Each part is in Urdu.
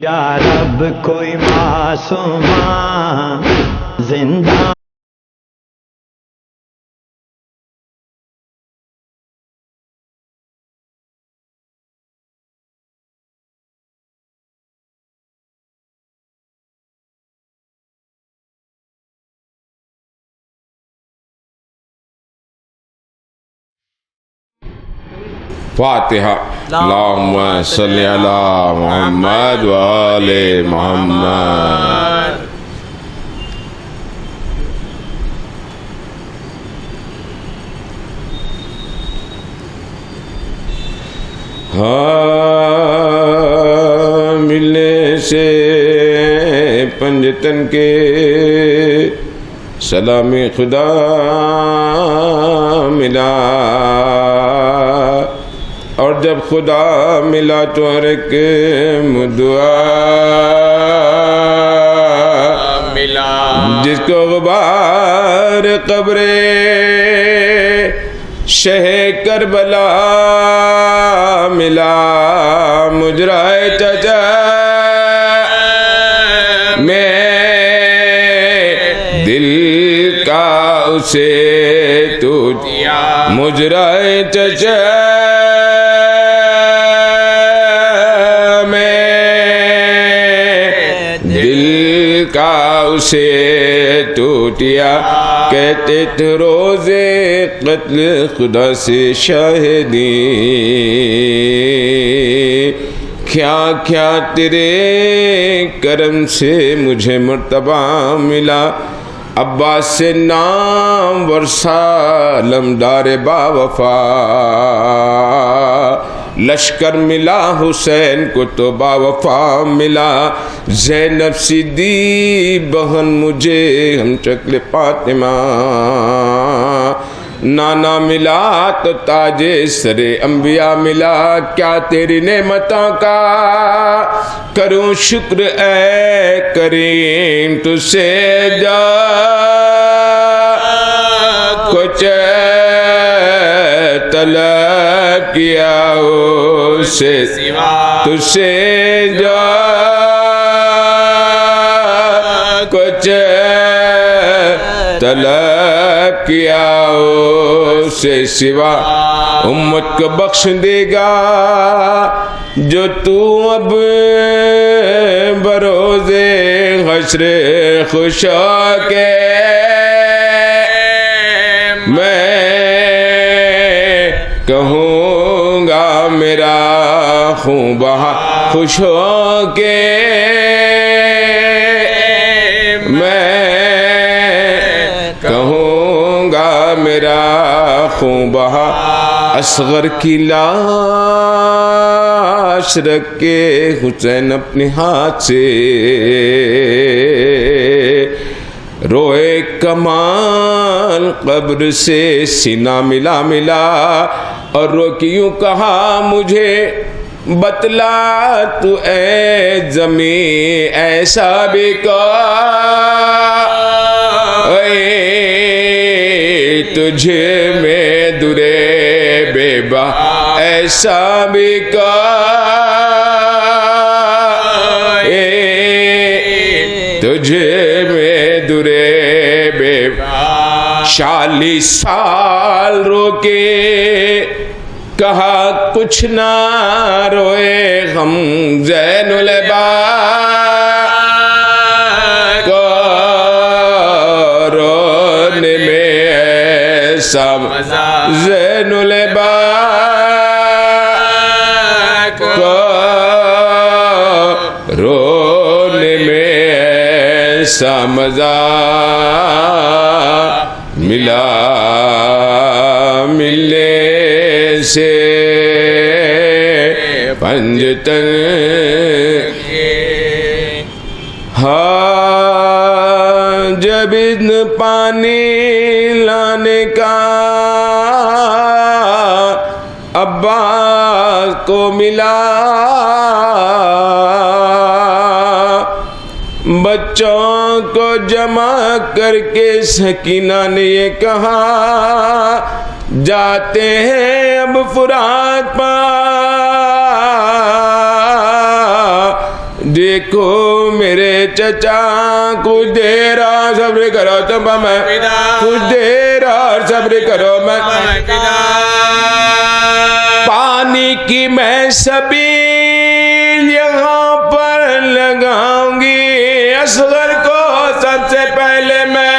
یا رب کوئی معصوماں زندہ فاتحہ۔ اللہم صلی علی محمد و آل محمد۔ ملنے سے پنجتن کے سلام خدا ملا، اور جب خدا ملا تو ہر ایک دعا ملا، جس کو غبار قبر شہ کربلا ملا، مجرائے چچا میں دل کا اسے تو دیا، مجرائے چچا سے ٹوٹیا، کہتے تھے روزے قتل خدا سے شاہدی، کیا کیا تیرے کرم سے مجھے مرتبہ ملا، عباس سے نام ورثہ علمدار با وفا، لشکر ملا حسین کو تو با وفا ملا، زینب صدیق بہن مجھے ہم شکل فاطمہ، نانا ملا تو تاج سر انبیاء ملا، کیا تیری نعمتوں کا کروں شکر اے کریم، تجھ سے جا کچھ طلب کیا اسے سوا، تجھ سے جا کچھ طلب کیا اسے سوا، امت کو بخش دے گا جو تو اب بروز حشر خوش ہو کے، میں کہوں گا میرا خون بہا خوش ہو کے، میں کہوں گا میرا خون بہا، اصغر کی لاش رکھ کے حسین اپنے ہاتھ سے روئے کمال قبر سے سینہ ملا ملا، اور رو کے یوں کہا مجھے بتلا تو اے زمین ایسا بھی کا تجھے میں درے بے با ایسا بھی کا، تجھے میں درے بے با، 40 سال رو کے کہا کچھ نہ روئے غم زین العباد کو، رونے میں ایسا زین العباد کو، رونے میں ایسا مزہ ملا، ملنے سے پنجتن ہاں، جب اتن پانی لانے کا عباس کو ملا، بچوں کو جمع کر کے سکینہ نے یہ کہا، جاتے ہیں اب فرات پا، دیکھو میرے چچا کچھ دیر اور صبر کرو تم میں کچھ دیر اور صبر کرو میں پانی کی میں سبیل یہاں پر لگاؤں گی اصغر کو سب سے پہلے میں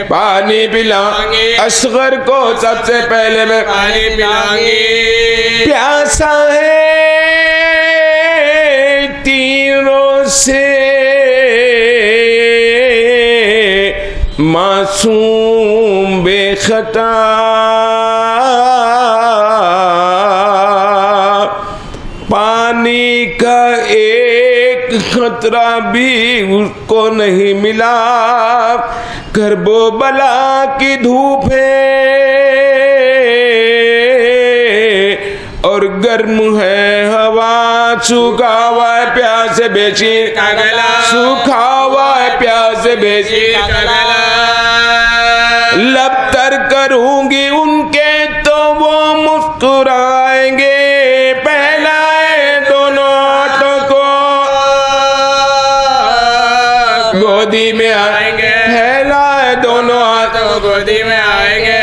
پانی پلاؤں گی اصغر کو سب سے پہلے میں پانی پلاؤں گی پیاسا ہے تیروں سے معصوم بے خطا پانی کا ایک خطرہ بھی اس کو نہیں ملا کرب و بلا کی دھوپ ہے اور گرم ہے ہوا سوکھا ہوا ہے پیاس سے بےچین کا گلا سوکھا ہوا ہے پیاس سے بےچین کا گلا لب تر کروں گی ان کے تو وہ مسکرائیں گے پہلائے دونوں ہاتھوں کو گودی میں آئیں گے پھیلائے دونوں ہاتھوں کو گودی میں آئیں گے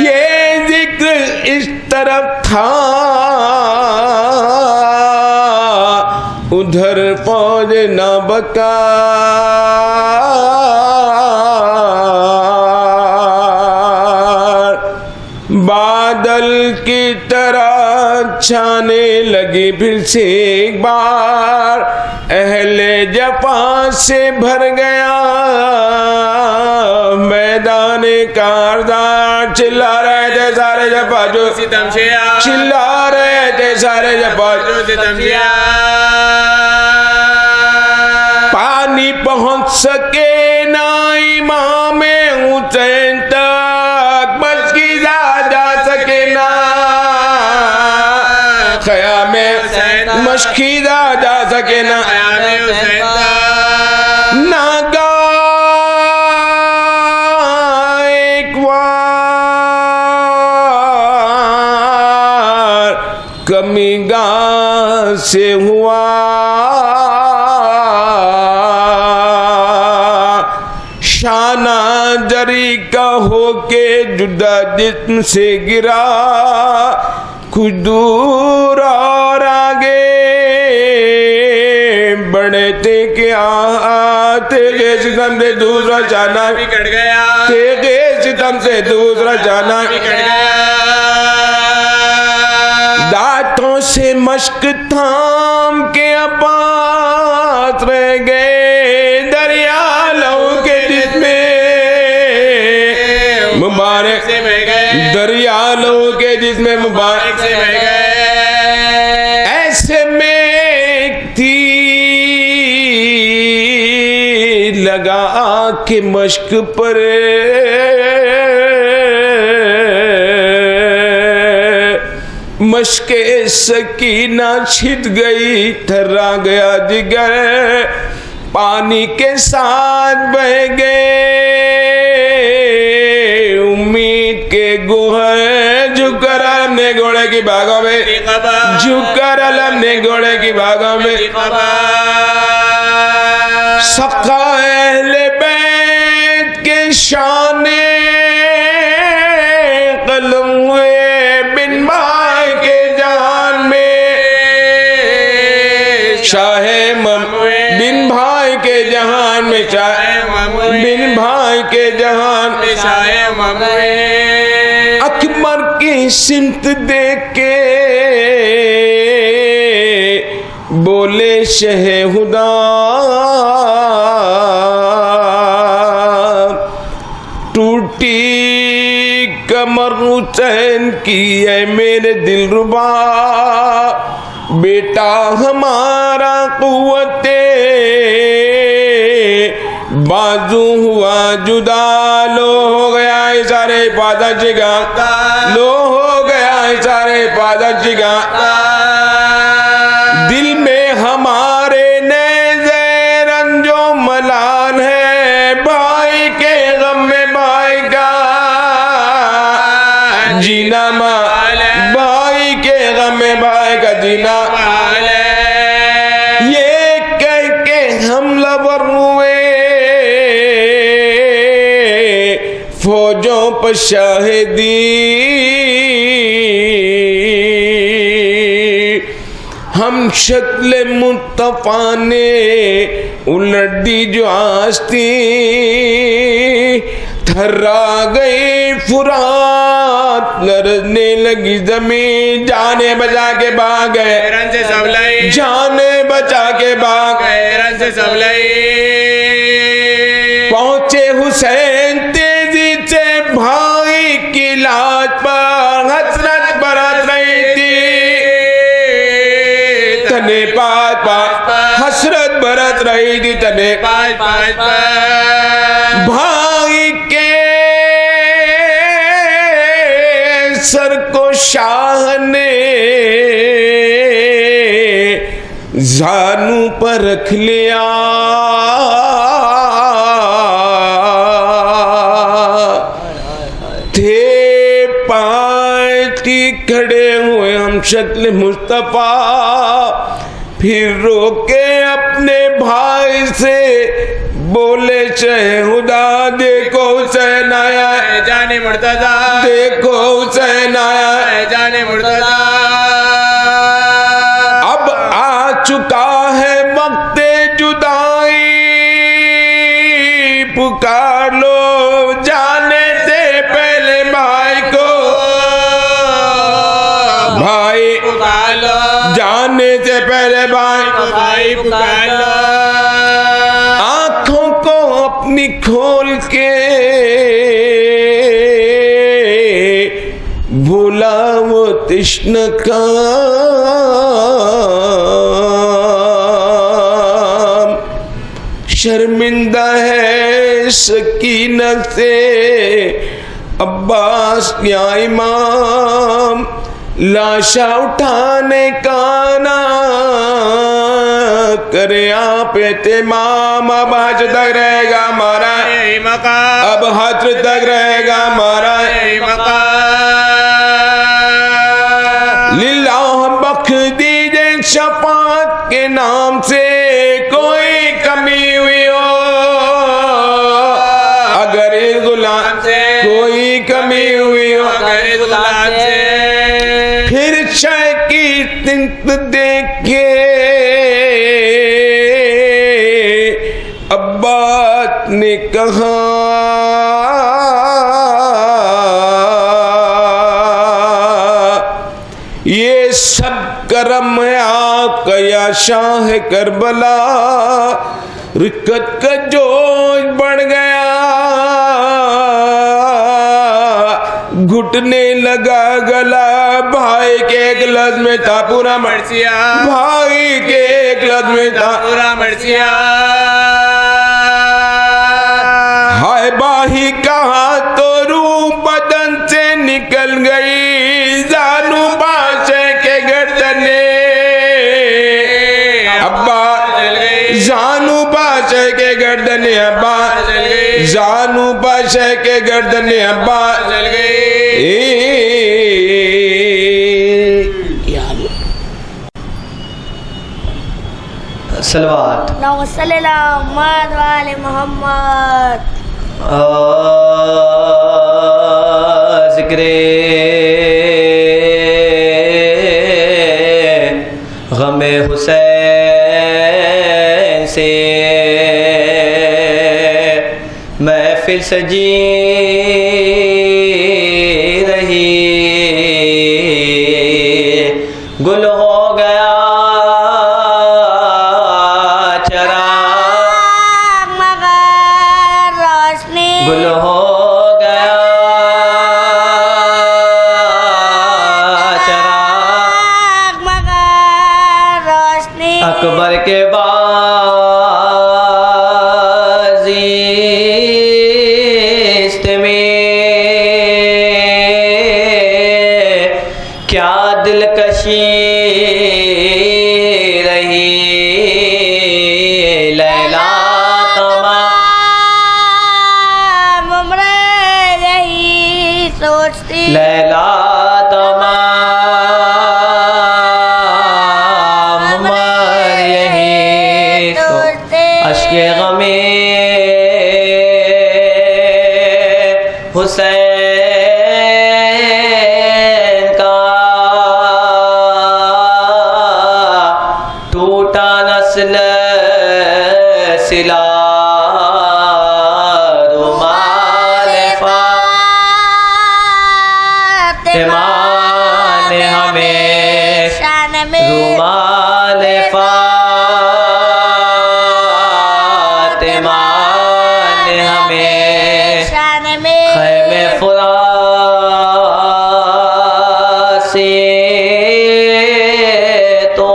یہ ذکر اس طرف تھا ادھر فوج نہ بکا بادل کی طرح چھانے لگی پھر سے ایک بار اہل جفا سے بھر گیا میدان کاردار چلا رہے تھے سارے جفا جو ستم شیا چلا رہے تھے سارے جفا جو ستم شیا پانی پہنچ سکے نہ امام حسین تک مشکیزہ جا سکے نہ خیام مشکیزہ جا سکے نہ خیام حسین تک ناگاہ ایک وار کمی گاہ سے ہوا شانہ جری کا ہو کے جدا جسم سے گرا کچھ دور اور آگے بڑے تھے کہ تیغے ستم سے دوسرا شانہ بکڑ گیا تیغے ستم سے دوسرا شانہ بکڑ گیا دانتوں سے مشک تھام کے عباس رہ گئے دریا لو کے جس میں مبارک سے بہ گئے دریا لو کے جس میں مبارک سے بہ گئے ایسے میں ایک تیر لگا کے مشک پر مشک سکینہ چھٹ گئی تھرا گیا جگر پانی کے ساتھ بہ گئے امید کے گوہر جھک کر علم نے گھوڑے کی باغوں میں جھک کر علم نے گھوڑے کی باغوں میں سقا اہل بیت کے شان قلم ہوئے بن بھائی کے جان میں شاہ بن بھائی کے جہان میں شاہ بن بھائی کے جہان میں شاہ اکبر کی سمت دیکھ کے بولے شہ خدا ٹوٹی کمر حسین کی ہے میرے دل ربا بیٹا ہمارا قوت بازو ہوا جدا لو ہو گیا سارے حفاظت جگہ لو ہو گیا سارے حفاظت جگہ دل میں ہمارے نیزے رنج و ملال ہے بھائی کے غم میں بھائی کا جینا مال بھائی کے غم میں بھائی کا جینا مال ہے پشاہدی ہم شکل مصطفیٰ نے الٹ دی جو آستی تھرا گئی فرات لرزنے لگی زمین جانے بچا کے بھاگ گئے رن سے سب لئی جانے بچا کے بھاگ گئے رن سے سب لئی پہنچے حسین تیزی سے بھائی کی لاش پر حسرت برت رہی تھی تنے پاس پاس حسرت برت رہی تھی تنے پاس پاس بھائی کے سر کو شاہ نے زانوں پر رکھ لیا تھے پانچ کھڑے ہوئے ہم شکل مصطفیٰ پھر روکے اپنے بھائی سے بولے شہدا دیکھو حسین آیا ہے جان مرتضی دیکھو حسین آیا ہے جان مرتضی اب آ چکا ہے وقت جدائی پکار لو جانے سے پہلے بھائی کو بھائی پکار لو جانے سے پہلے بھائی بھائی پکار لو آنکھوں کو اپنی کھول کے بھولا وہ تشن کام شرمندہ ہے سکینہ سے عباس یا امام لاشا اٹھانے کا نہ کرے آپ اہتمام اب حج تک رہے گا ہمارا یہی مقام اب حج تک رہے گا ہمارا یہی مقام للہ بخش دیجئے شفاعت کے نام سے کوئی کمی ہوئی ہو اگر اس غلام سے کوئی کمی ہوئی ہو غیر غلام سے پھر شے کی تنت دیکھے عباس نے کہا یہ سب کرم ہے آپ کا یا شاہ کربلا رکت کا جوش بڑھ گیا گھٹنے لگا گلا بھائی کے ایک لفظ میں تھا پورا مرثیہ بھائی کے ایک لفظ میں تھا پورا مرثیہ ہائے باہی کہا تو روح بدن سے نکل گئی زانو بادشاہ کے گردنے ابا زانو بادشاہ کے گردنے ابا زانو بادشاہ کے گردنے ابا چل گئی صلوات اللهم صل على محمد وآل محمد ذکر غم حسین سے محفل سجی رہی گل ہو گیا چراغ مگر روشنی گل ہو گیا چراغ مگر روشنی اکبر کے بازیست میں کیا دلکشی رہی لیلا تمام عمر یہی سوچتی لیلا تمام عمر یہی سوچتی اشک غم حسین وصل سلا رومال فاطمہ نے ہمیں شان میں رومال فاطمہ نے ہمیں شان میں خیمے فرات سے تو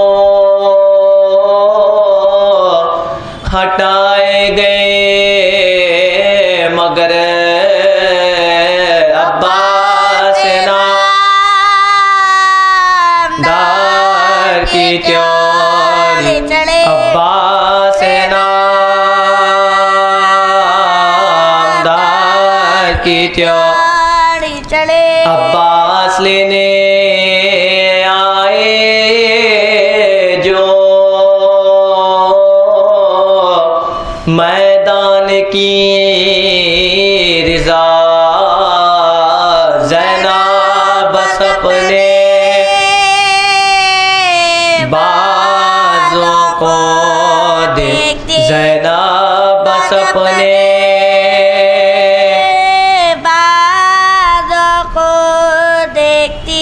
ہٹائے گئے مگر عباس نامدار کی چوری چڑھے عباس نامدار کی چوری چڑھے عباس لینے آئے جو میدان کی رضا زینب بس اپنے بازوں کو دیکھتی زینب بس اپنے بازوں کو دیکھتی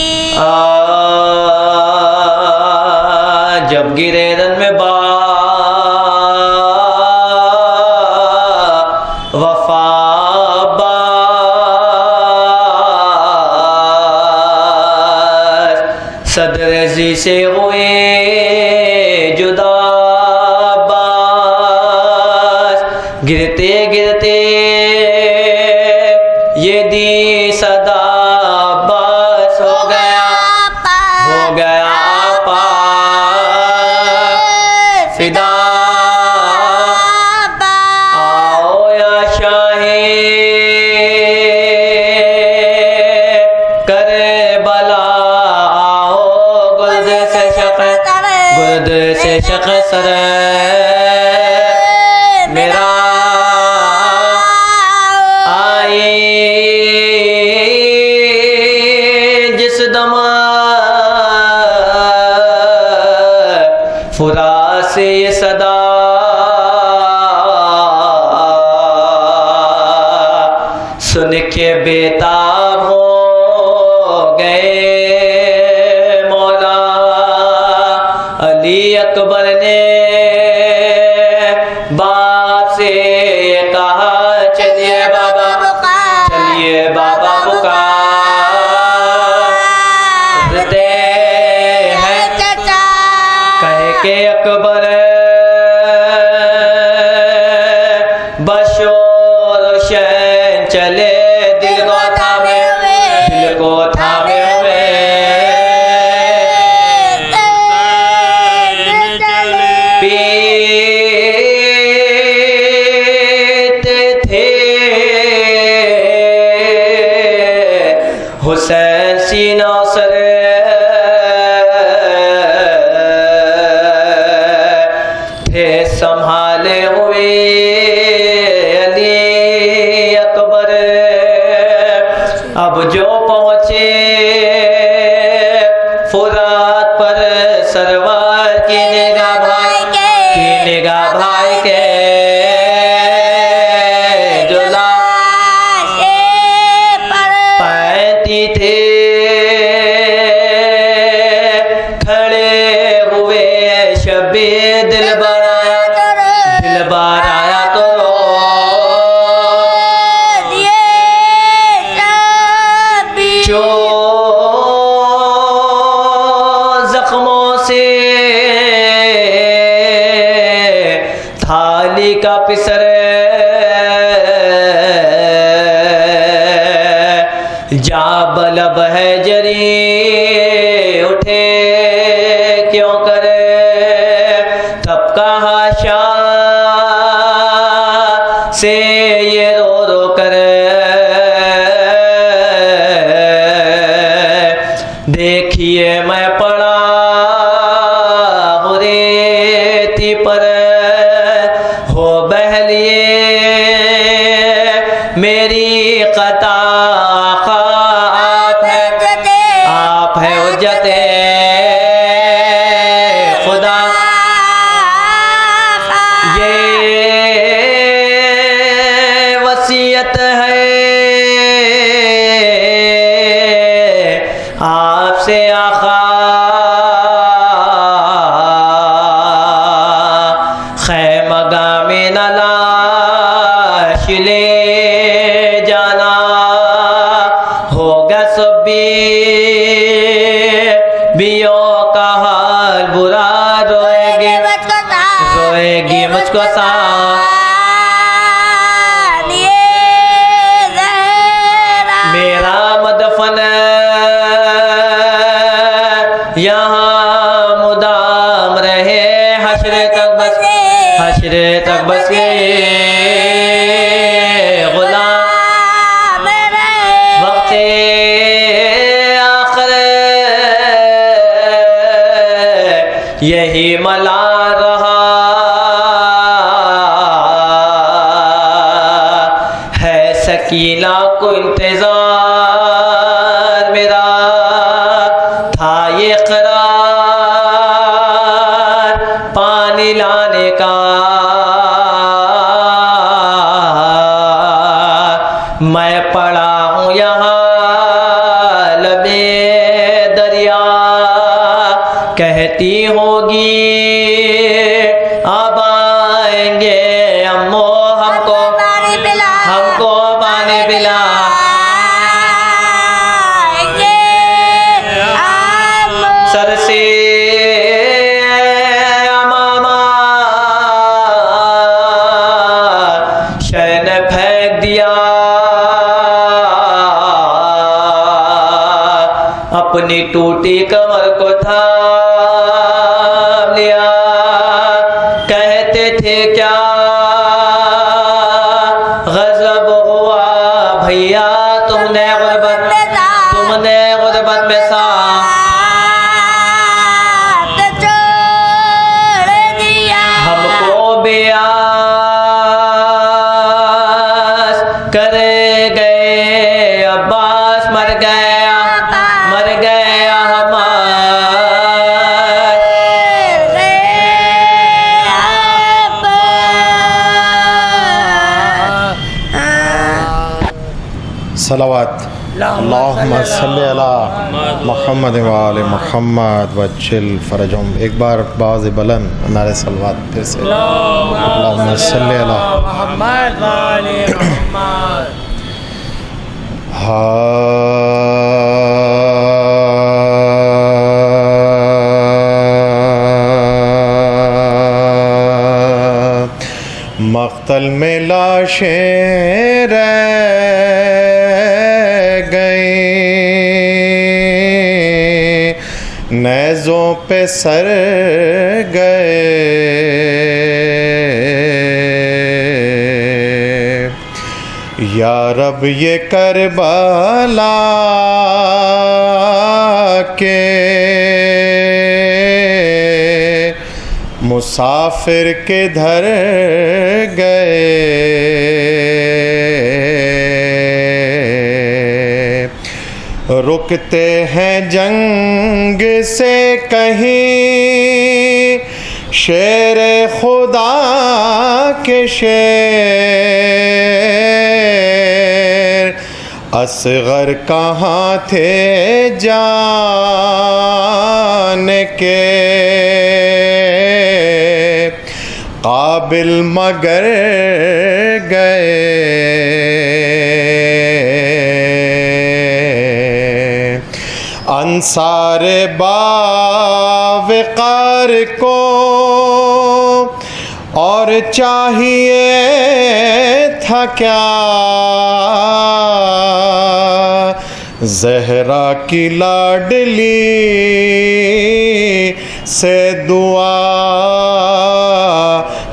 جب گرے رن میں وفا صدر زی سے ہوئے جدا باز گرتے گرتے یہ دی صدا بس ہو گیا پاس فدا آؤ یا شاہی کربلا آؤ گرد سے شخصر میرا آئی جس دم فرات سے یہ صدا سن کے بیتاب ہو گئے مولا علی اکبر نے باپ سے کہا چلیے بابا پکارتے ہیں کہہ کے اکبر بشور شین چلے دل کو تھامے ہوئے پیتے تھے حسین سینہ سر تھے سنبھالے ہوئے علی اکبر اب جو پہنچے فرات پر سرور کی نگاہ بھائی کے جو پینتی تھے کھڑے ہوئے شبِ دل بار آیا تو جو زخموں سے تھالی کا پسر جا بلب ہے جری اٹھے کیوں کرے تب کہا شاہ سے یہ رو کر دیکھیے میں پڑا ہو ریتی پر ہو بہلیے میری قطع آپ ہے حجت خدا مجھ کو ثانیے زہرا میرا مدفن یہاں مدام رہے حشر تک بس کے غلام وقت آخر یہی ملا رہا ہے سکینہ کو انتظار میرا تھا یہ قرار پانی لانے کا میں پڑا ہوں یہاں لبے دریا کہتی ہوگی اب آئیں گے امو ہم کو پانی پلا سر سے امامہ شہ نے پھینک دیا اپنی ٹوٹی کمر کو تھام لیا کہتے تھے کیا غضب ہوا بھیا تم نے غربت میں ہم کو بیاس کرے گئے عباس مر گیا صلوات اللہم صلی علی محمد و آل محمد وجل فرجہم. ایک بار باز بلند نعرہ صلوات پھر سے اللہم صلی علی محمد والی محمد. مقتل میں لاشیں رہ گئیں نیزوں پہ سر گئے یا رب یہ کربلا کے مسافر کے دھر گئے رکتے ہیں جنگ سے کہیں شیر خدا کے شیر اصغر کہاں تھے جان کے قابل مگر گئے انصار باوقار کو اور چاہیے تھا کیا زہرا کی لاڈلی سے دعا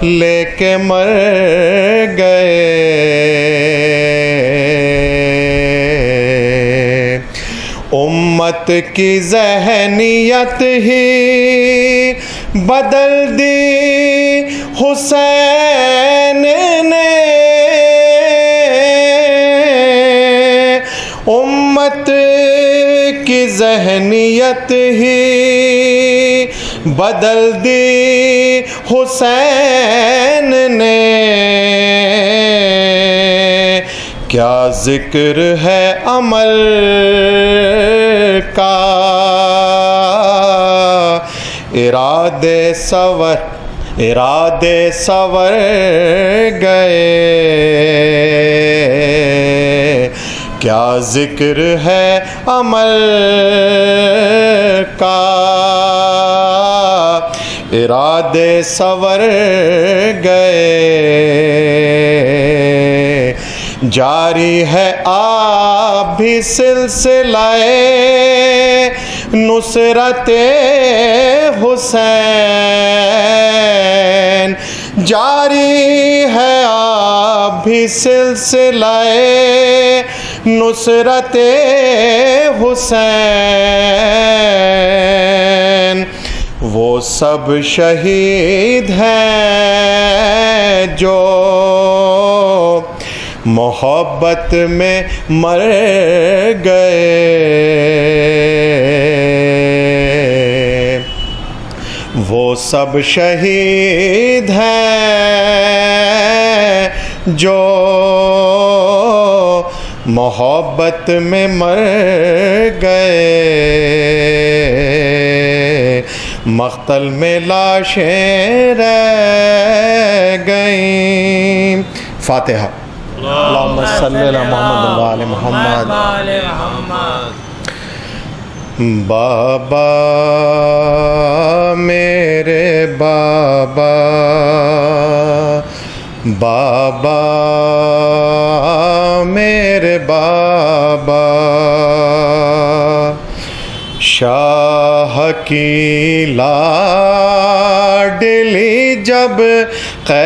لے کے مر گئے امت کی ذہنیت ہی بدل دی حسین نے امت کی ذہنیت ہی بدل دی حسین نے کیا ذکر ہے عمل کا ارادے سور گئے کیا ذکر ہے عمل کا ارادے سور گئے جاری ہے آپ بھی سلسلہ نصرت حسین جاری ہے آپ بھی سلسلہ نصرت حسین وہ سب شہید ہیں جو محبت میں مر گئے وہ سب شہید ہیں جو محبت میں مر گئے مقتل میں لاشیں رہ گئیں فاتحہ اللہم صلی علی محمد وآل محمد بابا میرے بابا بابا میرے بابا شاہ کی لاڈلی جب قیدیے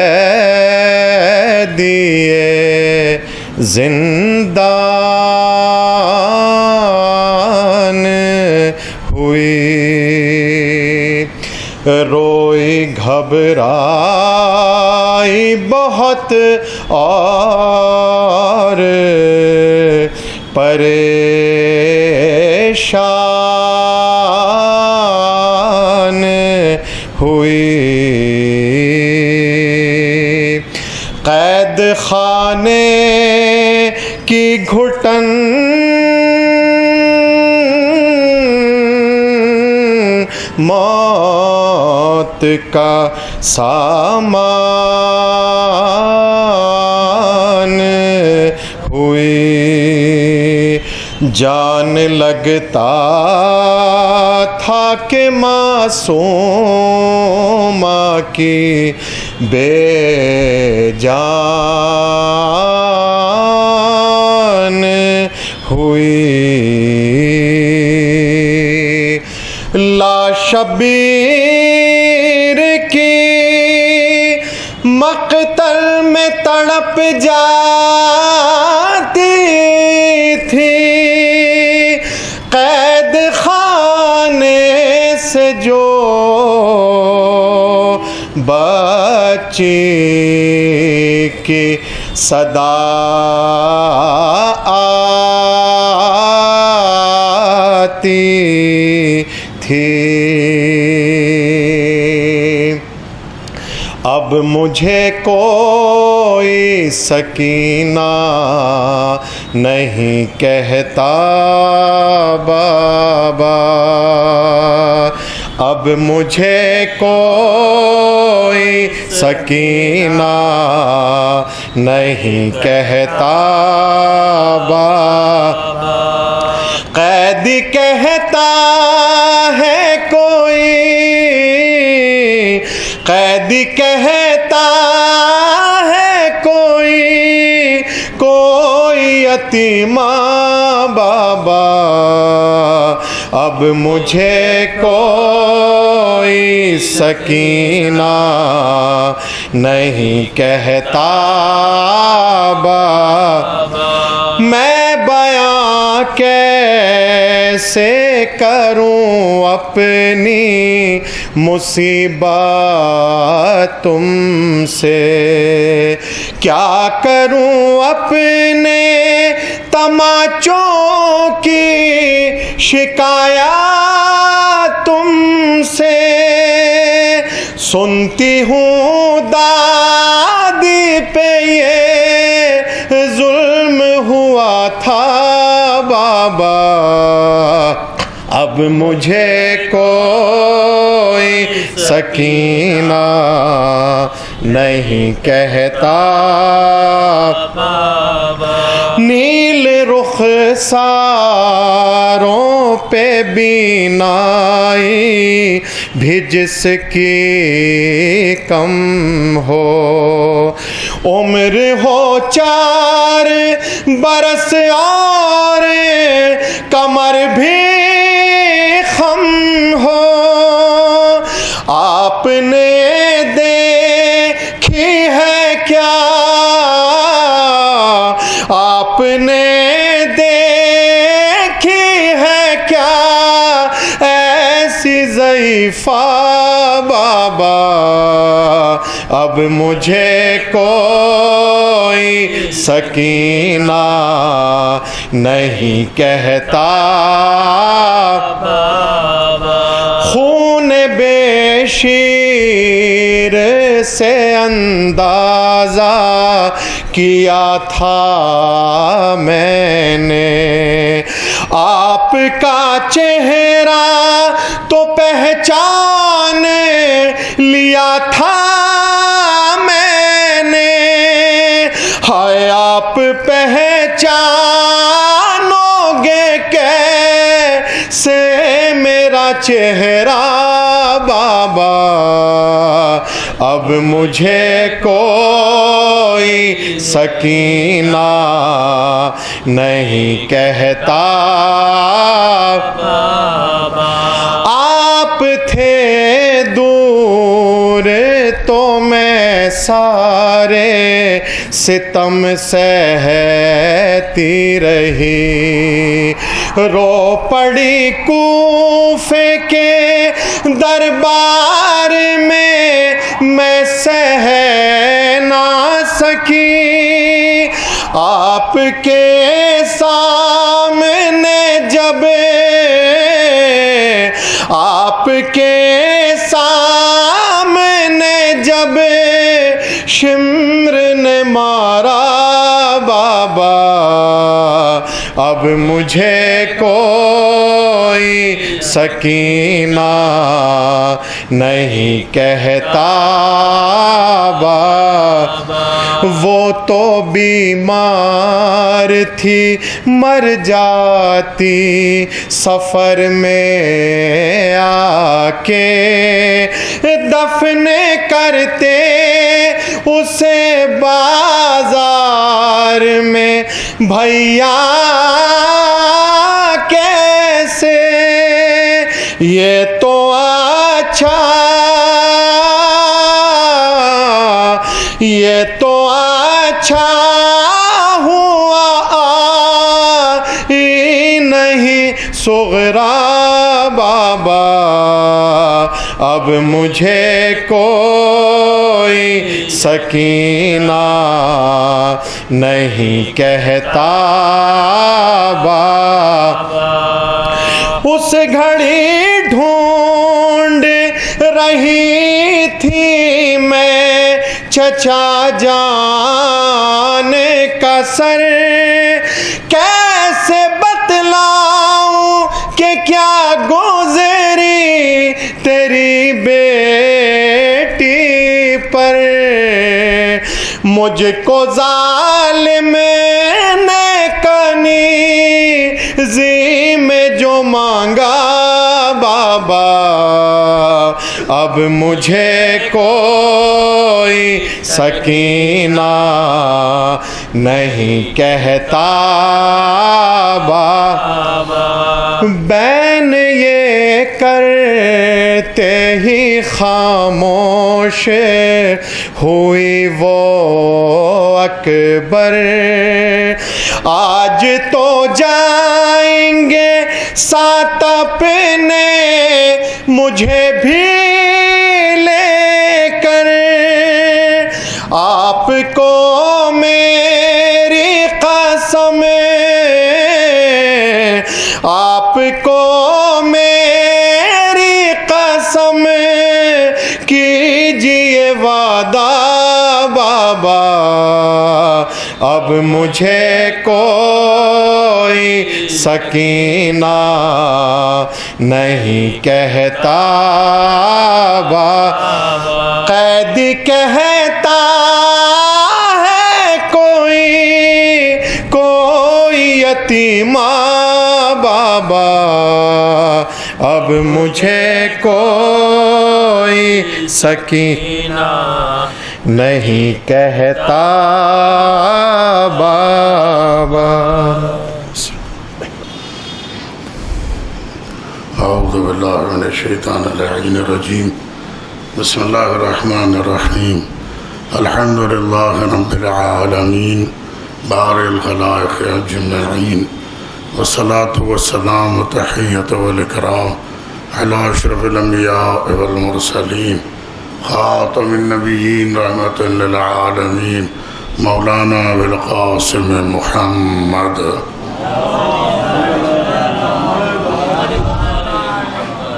زندان ہوئی روئی گھبرائی بہت اور پریشان ہوئی قید خانے کی گھٹن موت کا سامان ہوئی جان لگتا تھا کہ معصومہ کی بے جان ہوئی شبیر کی مقتل میں تڑپ جاتی تھی قید خانے سے جو بچی کی صدا آتی تھی اب مجھے کوئی سکینہ نہیں کہتا بابا اب مجھے کوئی سکینہ نہیں کہتا بابا قیدی کہتا ہے کوئی قیدی کہتا ہے کوئی یتیم بابا اب مجھے کوئی سکینہ نہیں کہتا بابا میں بیاں کیسے کروں اپنی مصیبت تم سے کیا کروں اپنے تماچوں کی شکایات تم سے سنتی ہوں دادی پہ یہ ظلم ہوا تھا بابا اب مجھے کوئی سکینہ نہیں کہتا نیل رخساروں پہ بینائی بھی جس کی کم ہو، عمر ہو 4 برس اور کمر بھی خم ہو، آپ نے دیکھی ہے کیا، آپ نے دیکھی ہے کیا ایسی ضعیفہ بابا، اب مجھے کوئی سکینہ نہیں کہتا، خون بے شیر سے اندازہ کیا تھا میں نے، آپ کا چہرہ تو پہچان لیا تھا میں نے، ہائے آپ پہچانو گے کیسے میرا چہرہ بابا، اب مجھے کوئی سکینہ نہیں کہتا، آپ تھے دور تو میں سارے ستم سہتی رہی، رو پڑی کوفے کے دربار میں سہ نہ سکی، آپ کے سامنے جب، آپ کے سامنے جب شمر نے مارا بابا، اب مجھے کوئی سکینہ نہیں کہتا بابا، وہ تو بیمار تھی مر جاتی سفر میں آ کے، دفن کرتے اسے بازار میں بھیا کیسے، یہ تو اچھا، یہ تو اچھا ہوا آئی نہیں صغرا بابا، اب مجھے کوئی سکینہ نہیں کہتا بابا، اس گھڑی ڈھونڈ رہی تھی میں چچا جان کا سر، کیسے بتلاؤں کہ کیا گزری تیری بیٹی پر، مجھ کو ظالم نے کنیزی میں جو مانگا بابا، اب مجھے کوئی سکینہ نہیں کہتا بابا، بین یہ کرتے ہی خاموش ہوئی وہ اکبر، آج تو جائیں گے ساتھ اپنے مجھے بھی لے کر، آپ کو میری قسم، آپ کو میری قسم کیجئے وعدہ بابا، اب مجھے کوئی سکینہ نہیں کہتا بابا، قید کہتا ہے کوئی یتیمہ بابا، اب مجھے کوئی سکینہ نہیں کہتا بابا. اعوذ باللہ من الشیطان اللعین الرجیم. بسم اللہ الرحمن الرحیم. الحمد للہ رب العالمین بارئ الخلائق اجمعین والصلاة والسلام تحیۃ والاکرام علی اشرف الانبیاء والمرسلین خاتم النبیین رحمۃ للعالمین مولانا ابوالقاسم محمد.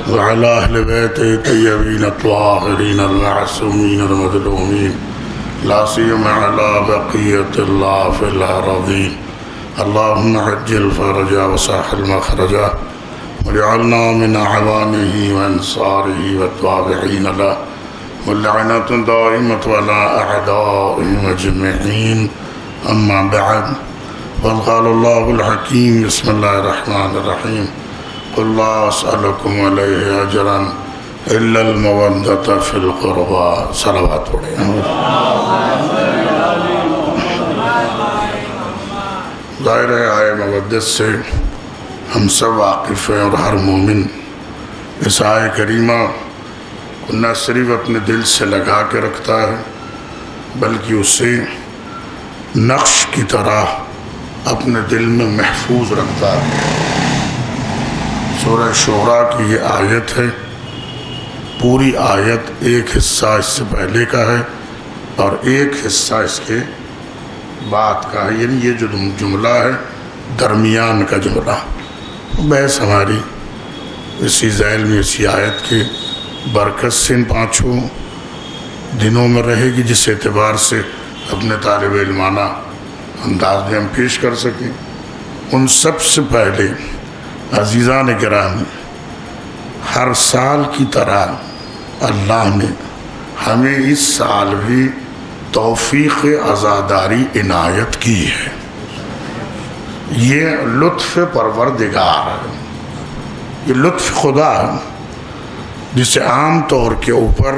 وعلى أهل بيت الطيبين الطاهرين المعصومين المظلومين لا سيما على بقية الله في الأراضين. اللهم عجل فرجا وسهل مخرجا واجعلنا من أعوانه وأنصاره والتابعين له واللعنة دائمة على أعدائهم أجمعين. أما بعد فقال الله الحكيم بسم الله الرحمن الرحيم قل لا أسألكم عليه أجرا إلا المودة في القربى. صلوات پڑھیں. ظاہر ہے آئے مودت سے ہم سب واقف ہیں اور ہر مومن اس آئے کریمہ کو نہ صرف اپنے دل سے لگا کے رکھتا ہے بلکہ اسے نقش کی طرح اپنے دل میں محفوظ رکھتا ہے. سورہ شعراء کی یہ آیت ہے. پوری آیت ایک حصہ اس سے پہلے کا ہے اور ایک حصہ اس کے بعد کا ہے. یعنی یہ جو جملہ ہے درمیان کا جملہ. بحث ہماری اسی ذیل میں اسی آیت کے برکت سے ان 5 دنوں میں رہے گی جس اعتبار سے اپنے طالب علمانہ انداز میں ہم پیش کر سکیں. ان سب سے پہلے عزیزان کرام، ہر سال کی طرح اللہ نے ہمیں اس سال بھی توفیق عزاداری عنایت کی ہے. یہ لطف پروردگار ہے، یہ لطف خدا ہے جسے عام طور کے اوپر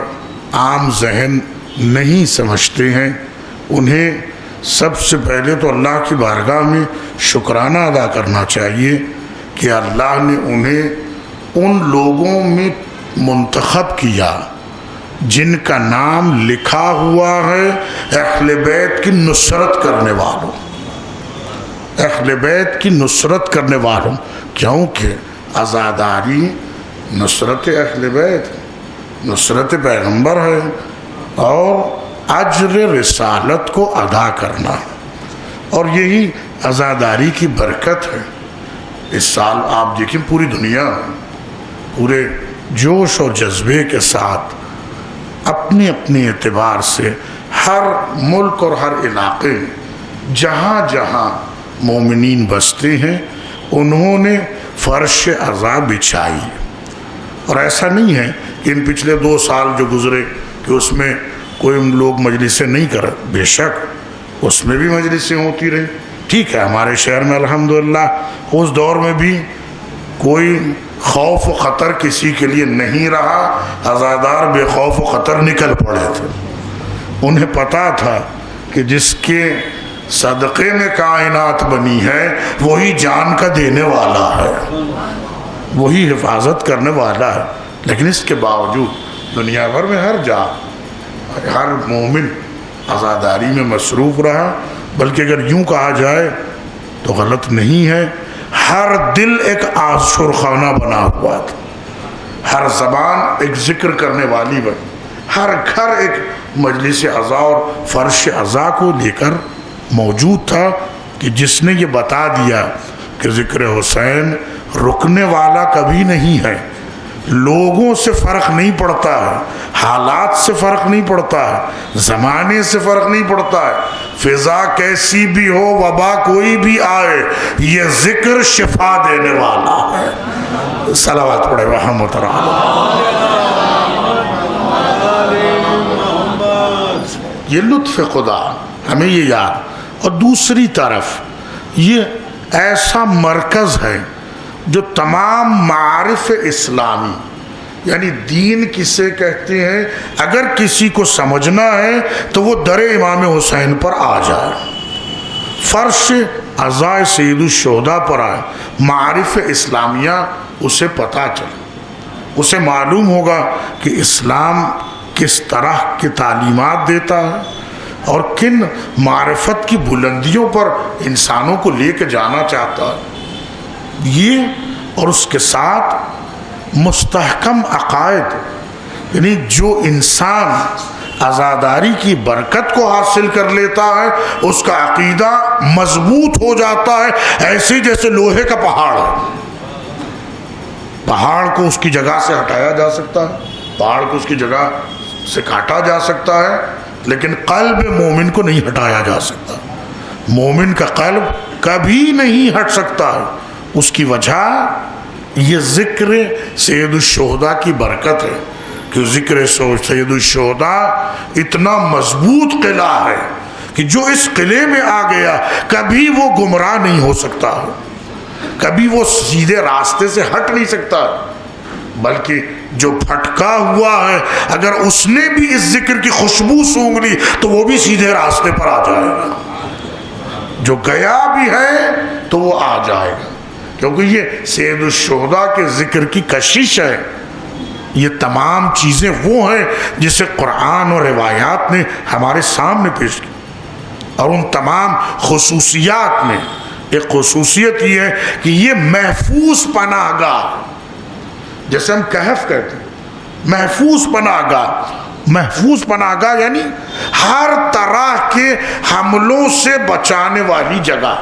عام ذہن نہیں سمجھتے ہیں. انہیں سب سے پہلے تو اللہ کی بارگاہ میں شکرانہ ادا کرنا چاہیے کہ اللہ نے انہیں ان لوگوں میں منتخب کیا جن کا نام لکھا ہوا ہے اہل بیت کی نصرت کرنے والوں. اہل بیت کی نصرت کرنے والوں، کیونکہ عزاداری نصرت اہل بیت، نصرت پیغمبر ہے اور اجر رسالت کو ادا کرنا، اور یہی عزاداری کی برکت ہے. اس سال آپ دیکھیں پوری دنیا پورے جوش اور جذبے کے ساتھ اپنے اپنے اعتبار سے ہر ملک اور ہر علاقے جہاں جہاں مومنین بستے ہیں انہوں نے فرش عزا بچھائی. اور ایسا نہیں ہے کہ ان پچھلے 2 سال جو گزرے کہ اس میں کوئی لوگ مجلسیں نہیں کر، بے شک اس میں بھی مجلسیں ہوتی رہی. ٹھیک ہے، ہمارے شہر میں الحمدللہ اس دور میں بھی کوئی خوف و خطر کسی کے لیے نہیں رہا. عزادار بے خوف و خطر نکل پڑے تھے. انہیں پتا تھا کہ جس کے صدقے میں کائنات بنی ہے وہی جان کا دینے والا ہے، وہی حفاظت کرنے والا ہے. لیکن اس کے باوجود دنیا بھر میں ہر جا ہر مومن عزاداری میں مصروف رہا. بلکہ اگر یوں کہا جائے تو غلط نہیں ہے، ہر دل ایک آشور خانہ بنا ہوا تھا، ہر زبان ایک ذکر کرنے والی بن، ہر گھر ایک مجلس عزا اور فرش عزا کو لے کر موجود تھا کہ جس نے یہ بتا دیا کہ ذکر حسین رکنے والا کبھی نہیں ہے. لوگوں سے فرق نہیں پڑتا ہے، حالات سے فرق نہیں پڑتا ہے، زمانے سے فرق نہیں پڑتا ہے، فضا کیسی بھی ہو، وبا کوئی بھی آئے، یہ ذکر شفا دینے والا ہے. صلوات پڑھے محمد رحمت. یہ لطف خدا ہمیں یہ یاد. اور دوسری طرف یہ ایسا مرکز ہے جو تمام معارف اسلامی، یعنی دین کسے کہتے ہیں، اگر کسی کو سمجھنا ہے تو وہ در امام حسین پر آ جائے، فرش عزائے سید الشہداء پر آئے، معارف اسلامیہ اسے پتہ چلے، اسے معلوم ہوگا کہ اسلام کس طرح کی تعلیمات دیتا ہے اور کن معرفت کی بلندیوں پر انسانوں کو لے کے جانا چاہتا ہے۔ یہ اور اس کے ساتھ مستحکم عقائد، یعنی جو انسان عزاداری کی برکت کو حاصل کر لیتا ہے اس کا عقیدہ مضبوط ہو جاتا ہے، ایسے جیسے لوہے کا پہاڑ ہے۔ پہاڑ کو اس کی جگہ سے ہٹایا جا سکتا ہے، پہاڑ کو اس کی جگہ سے کاٹا جا سکتا ہے، لیکن قلب مومن کو نہیں ہٹایا جا سکتا۔ مومن کا قلب کبھی نہیں ہٹ سکتا ہے، اس کی وجہ یہ ذکر سید الشہداء کی برکت ہے کہ ذکر سید الشہداء اتنا مضبوط قلعہ ہے کہ جو اس قلعے میں آ گیا کبھی وہ گمراہ نہیں ہو سکتا، کبھی وہ سیدھے راستے سے ہٹ نہیں سکتا، بلکہ جو پھٹکا ہوا ہے اگر اس نے بھی اس ذکر کی خوشبو سونگھ لی تو وہ بھی سیدھے راستے پر آ جائے گا، جو گیا بھی ہے تو وہ آ جائے گا، کیونکہ یہ سید الشہداء کے ذکر کی کشش ہے۔ یہ تمام چیزیں وہ ہیں جسے قرآن اور روایات نے ہمارے سامنے پیش کی، اور ان تمام خصوصیات میں ایک خصوصیت یہ ہے کہ یہ محفوظ پناہ گاہ، جیسے ہم کہف کہتے ہیں، محفوظ پناہ گاہ، محفوظ پناہ گاہ یعنی ہر طرح کے حملوں سے بچانے والی جگہ۔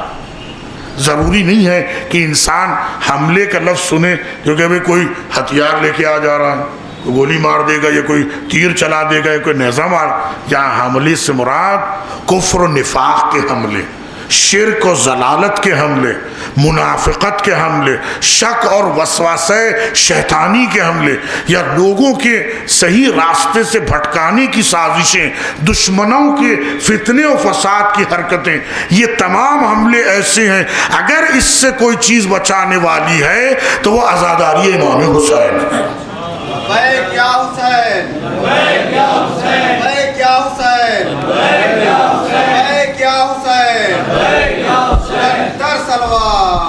ضروری نہیں ہے کہ انسان حملے کا لفظ سنے کیونکہ بھئی کوئی ہتھیار لے کے آ جا رہا ہے، کوئی گولی مار دے گا یا کوئی تیر چلا دے گا یا کوئی نیزہ مار، یہاں حملے سے مراد کفر و نفاق کے حملے، شرک و ضلالت کے حملے، منافقت کے حملے، شک اور وسوسہ شیطانی کے حملے، یا لوگوں کے صحیح راستے سے بھٹکانے کی سازشیں، دشمنوں کے فتنے و فساد کی حرکتیں، یہ تمام حملے ایسے ہیں اگر اس سے کوئی چیز بچانے والی ہے تو وہ عزاداری امام حسین ہے۔ لبیک یا حسین، لبیک یا حسین، لبیک یا حسین، لبیک یا حسین، لبیک یا حسین، لبیک یا حسین، در سلوات۔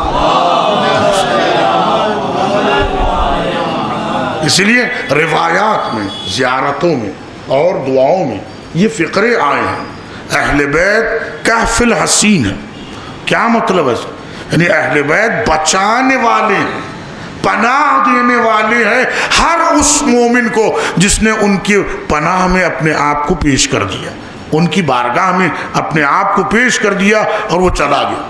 اسی لیے روایات میں، زیارتوں میں اور دعاؤں میں یہ فقرے آئے ہیں۔ اہل بیت کہف الحسین ہے، کیا مطلب ہے؟ یعنی اہل بیت بچانے والے ہیں، پناہ دینے والے ہیں ہر اس مومن کو جس نے ان کی پناہ میں اپنے آپ کو پیش کر دیا، ان کی بارگاہ میں اپنے آپ کو پیش کر دیا اور وہ چلا گیا۔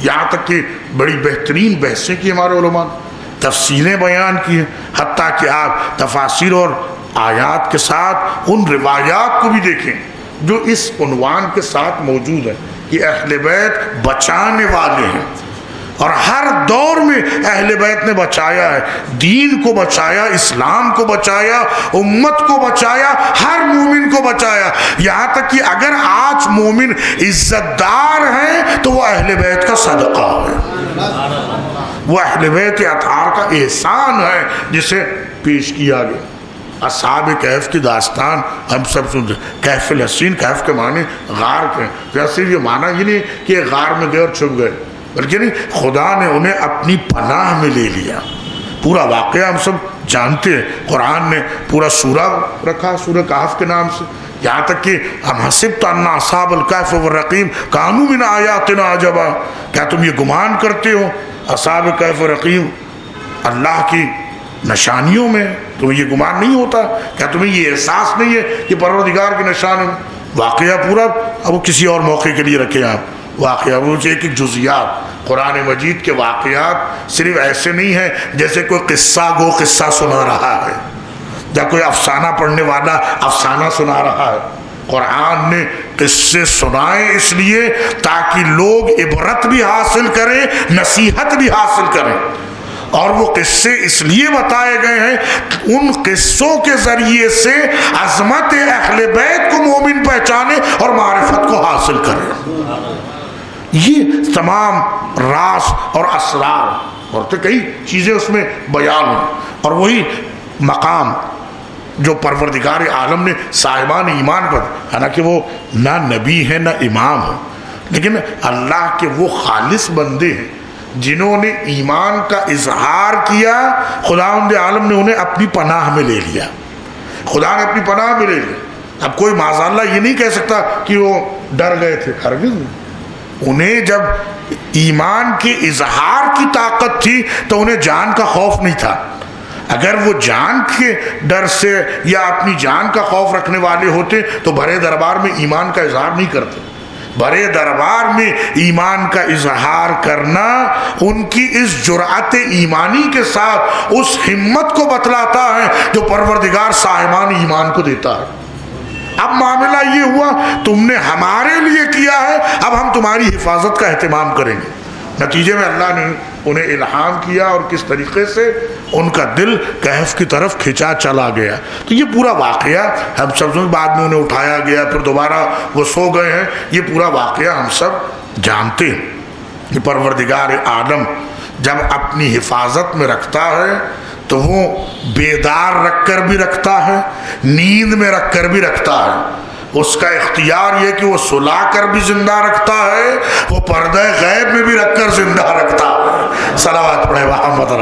یہاں تک کہ بڑی بہترین بحثیں کی ہمارے علماء، تفصیلیں بیان کی ہیں، حتیٰ کہ آپ تفاسیر اور آیات کے ساتھ ان روایات کو بھی دیکھیں جو اس عنوان کے ساتھ موجود ہیں کہ اہل بیت بچانے والے ہیں، اور ہر دور میں اہل بیت نے بچایا ہے، دین کو بچایا، اسلام کو بچایا، امت کو بچایا، ہر مومن کو بچایا، یہاں تک کہ اگر آج مومن عزت دار ہیں تو وہ اہل بیت کا صدقہ ہے، وہ اہل بیت اطہار کا احسان ہے جسے پیش کیا گیا۔ اصحاب کہف کی داستان ہم سب سنتے، کہف الحسین، کہف کے معنی غار کے، ویسے یہ معنی یہ نہیں کہ غار میں گئے اور چھپ گئے، بلکہ نہیں، خدا نے انہیں اپنی پناہ میں لے لیا۔ پورا واقعہ ہم سب جانتے ہیں، قرآن نے پورا سورہ رکھا سورہ کہف کے نام سے، یہاں تک کہ ام حسبت ان اصحاب الکہف والرقیم کانوا من آیاتنا عجبا، کیا تم یہ گمان کرتے ہو اصحاب کہف و رقیم اللہ کی نشانیوں میں؟ تمہیں یہ گمان نہیں ہوتا؟ کیا تمہیں یہ احساس نہیں ہے کہ پروردگار کی نشانی؟ واقعہ پورا اب وہ کسی اور موقع کے لیے رکھے آپ، واقعہ وہ ایک ایک جزیات، قرآن مجید کے واقعات صرف ایسے نہیں ہیں جیسے کوئی قصہ گو قصہ سنا رہا ہے یا کوئی افسانہ پڑھنے والا افسانہ سنا رہا ہے۔ قرآن نے قصے سنائے اس لیے تاکہ لوگ عبرت بھی حاصل کریں، نصیحت بھی حاصل کریں، اور وہ قصے اس لیے بتائے گئے ہیں ان قصوں کے ذریعے سے عظمت اہل بیت کو مومن پہچانے اور معرفت کو حاصل کرے۔ یہ تمام راز اور اسرار اور تو کئی چیزیں اس میں بیان ہوئی، اور وہی مقام جو پروردگار عالم نے صاحبان ایمان پر، حالانکہ وہ نہ نبی ہے نہ امام ہے، لیکن اللہ کے وہ خالص بندے ہیں جنہوں نے ایمان کا اظہار کیا، خداوند عالم نے انہیں اپنی پناہ میں لے لیا، خدا نے اپنی پناہ میں لے لیا۔ اب کوئی معاذ اللہ یہ نہیں کہہ سکتا کہ وہ ڈر گئے تھے، ہرگز نہیں۔ انہیں جب ایمان کے اظہار کی طاقت تھی تو انہیں جان کا خوف نہیں تھا۔ اگر وہ جان کے ڈر سے یا اپنی جان کا خوف رکھنے والے ہوتے تو بڑے دربار میں ایمان کا اظہار نہیں کرتے۔ بڑے دربار میں ایمان کا اظہار کرنا ان کی اس جرأت ایمانی کے ساتھ اس ہمت کو بتلاتا ہے جو پروردگار صاحبان ایمان کو دیتا ہے۔ اب معاملہ یہ ہوا تم نے ہمارے لیے کیا ہے، اب ہم تمہاری حفاظت کا اہتمام کریں گے۔ نتیجے میں اللہ نے انہیں الہام کیا اور کس طریقے سے ان کا دل کہف کی طرف کھینچا چلا گیا۔ تو یہ پورا واقعہ ہم سب بعد میں انہیں اٹھایا گیا، پھر دوبارہ وہ سو گئے ہیں، یہ پورا واقعہ ہم سب جانتے ہیں کہ پروردگار عالم جب اپنی حفاظت میں رکھتا ہے تو وہ بیدار رکھ کر بھی رکھتا ہے، نیند میں رکھ کر بھی رکھتا ہے۔ اس کا اختیار یہ کہ وہ سلا کر بھی زندہ رکھتا ہے، وہ پردہ غیب میں بھی رکھ کر زندہ رکھتا ہے۔ صلوات پڑھے محمد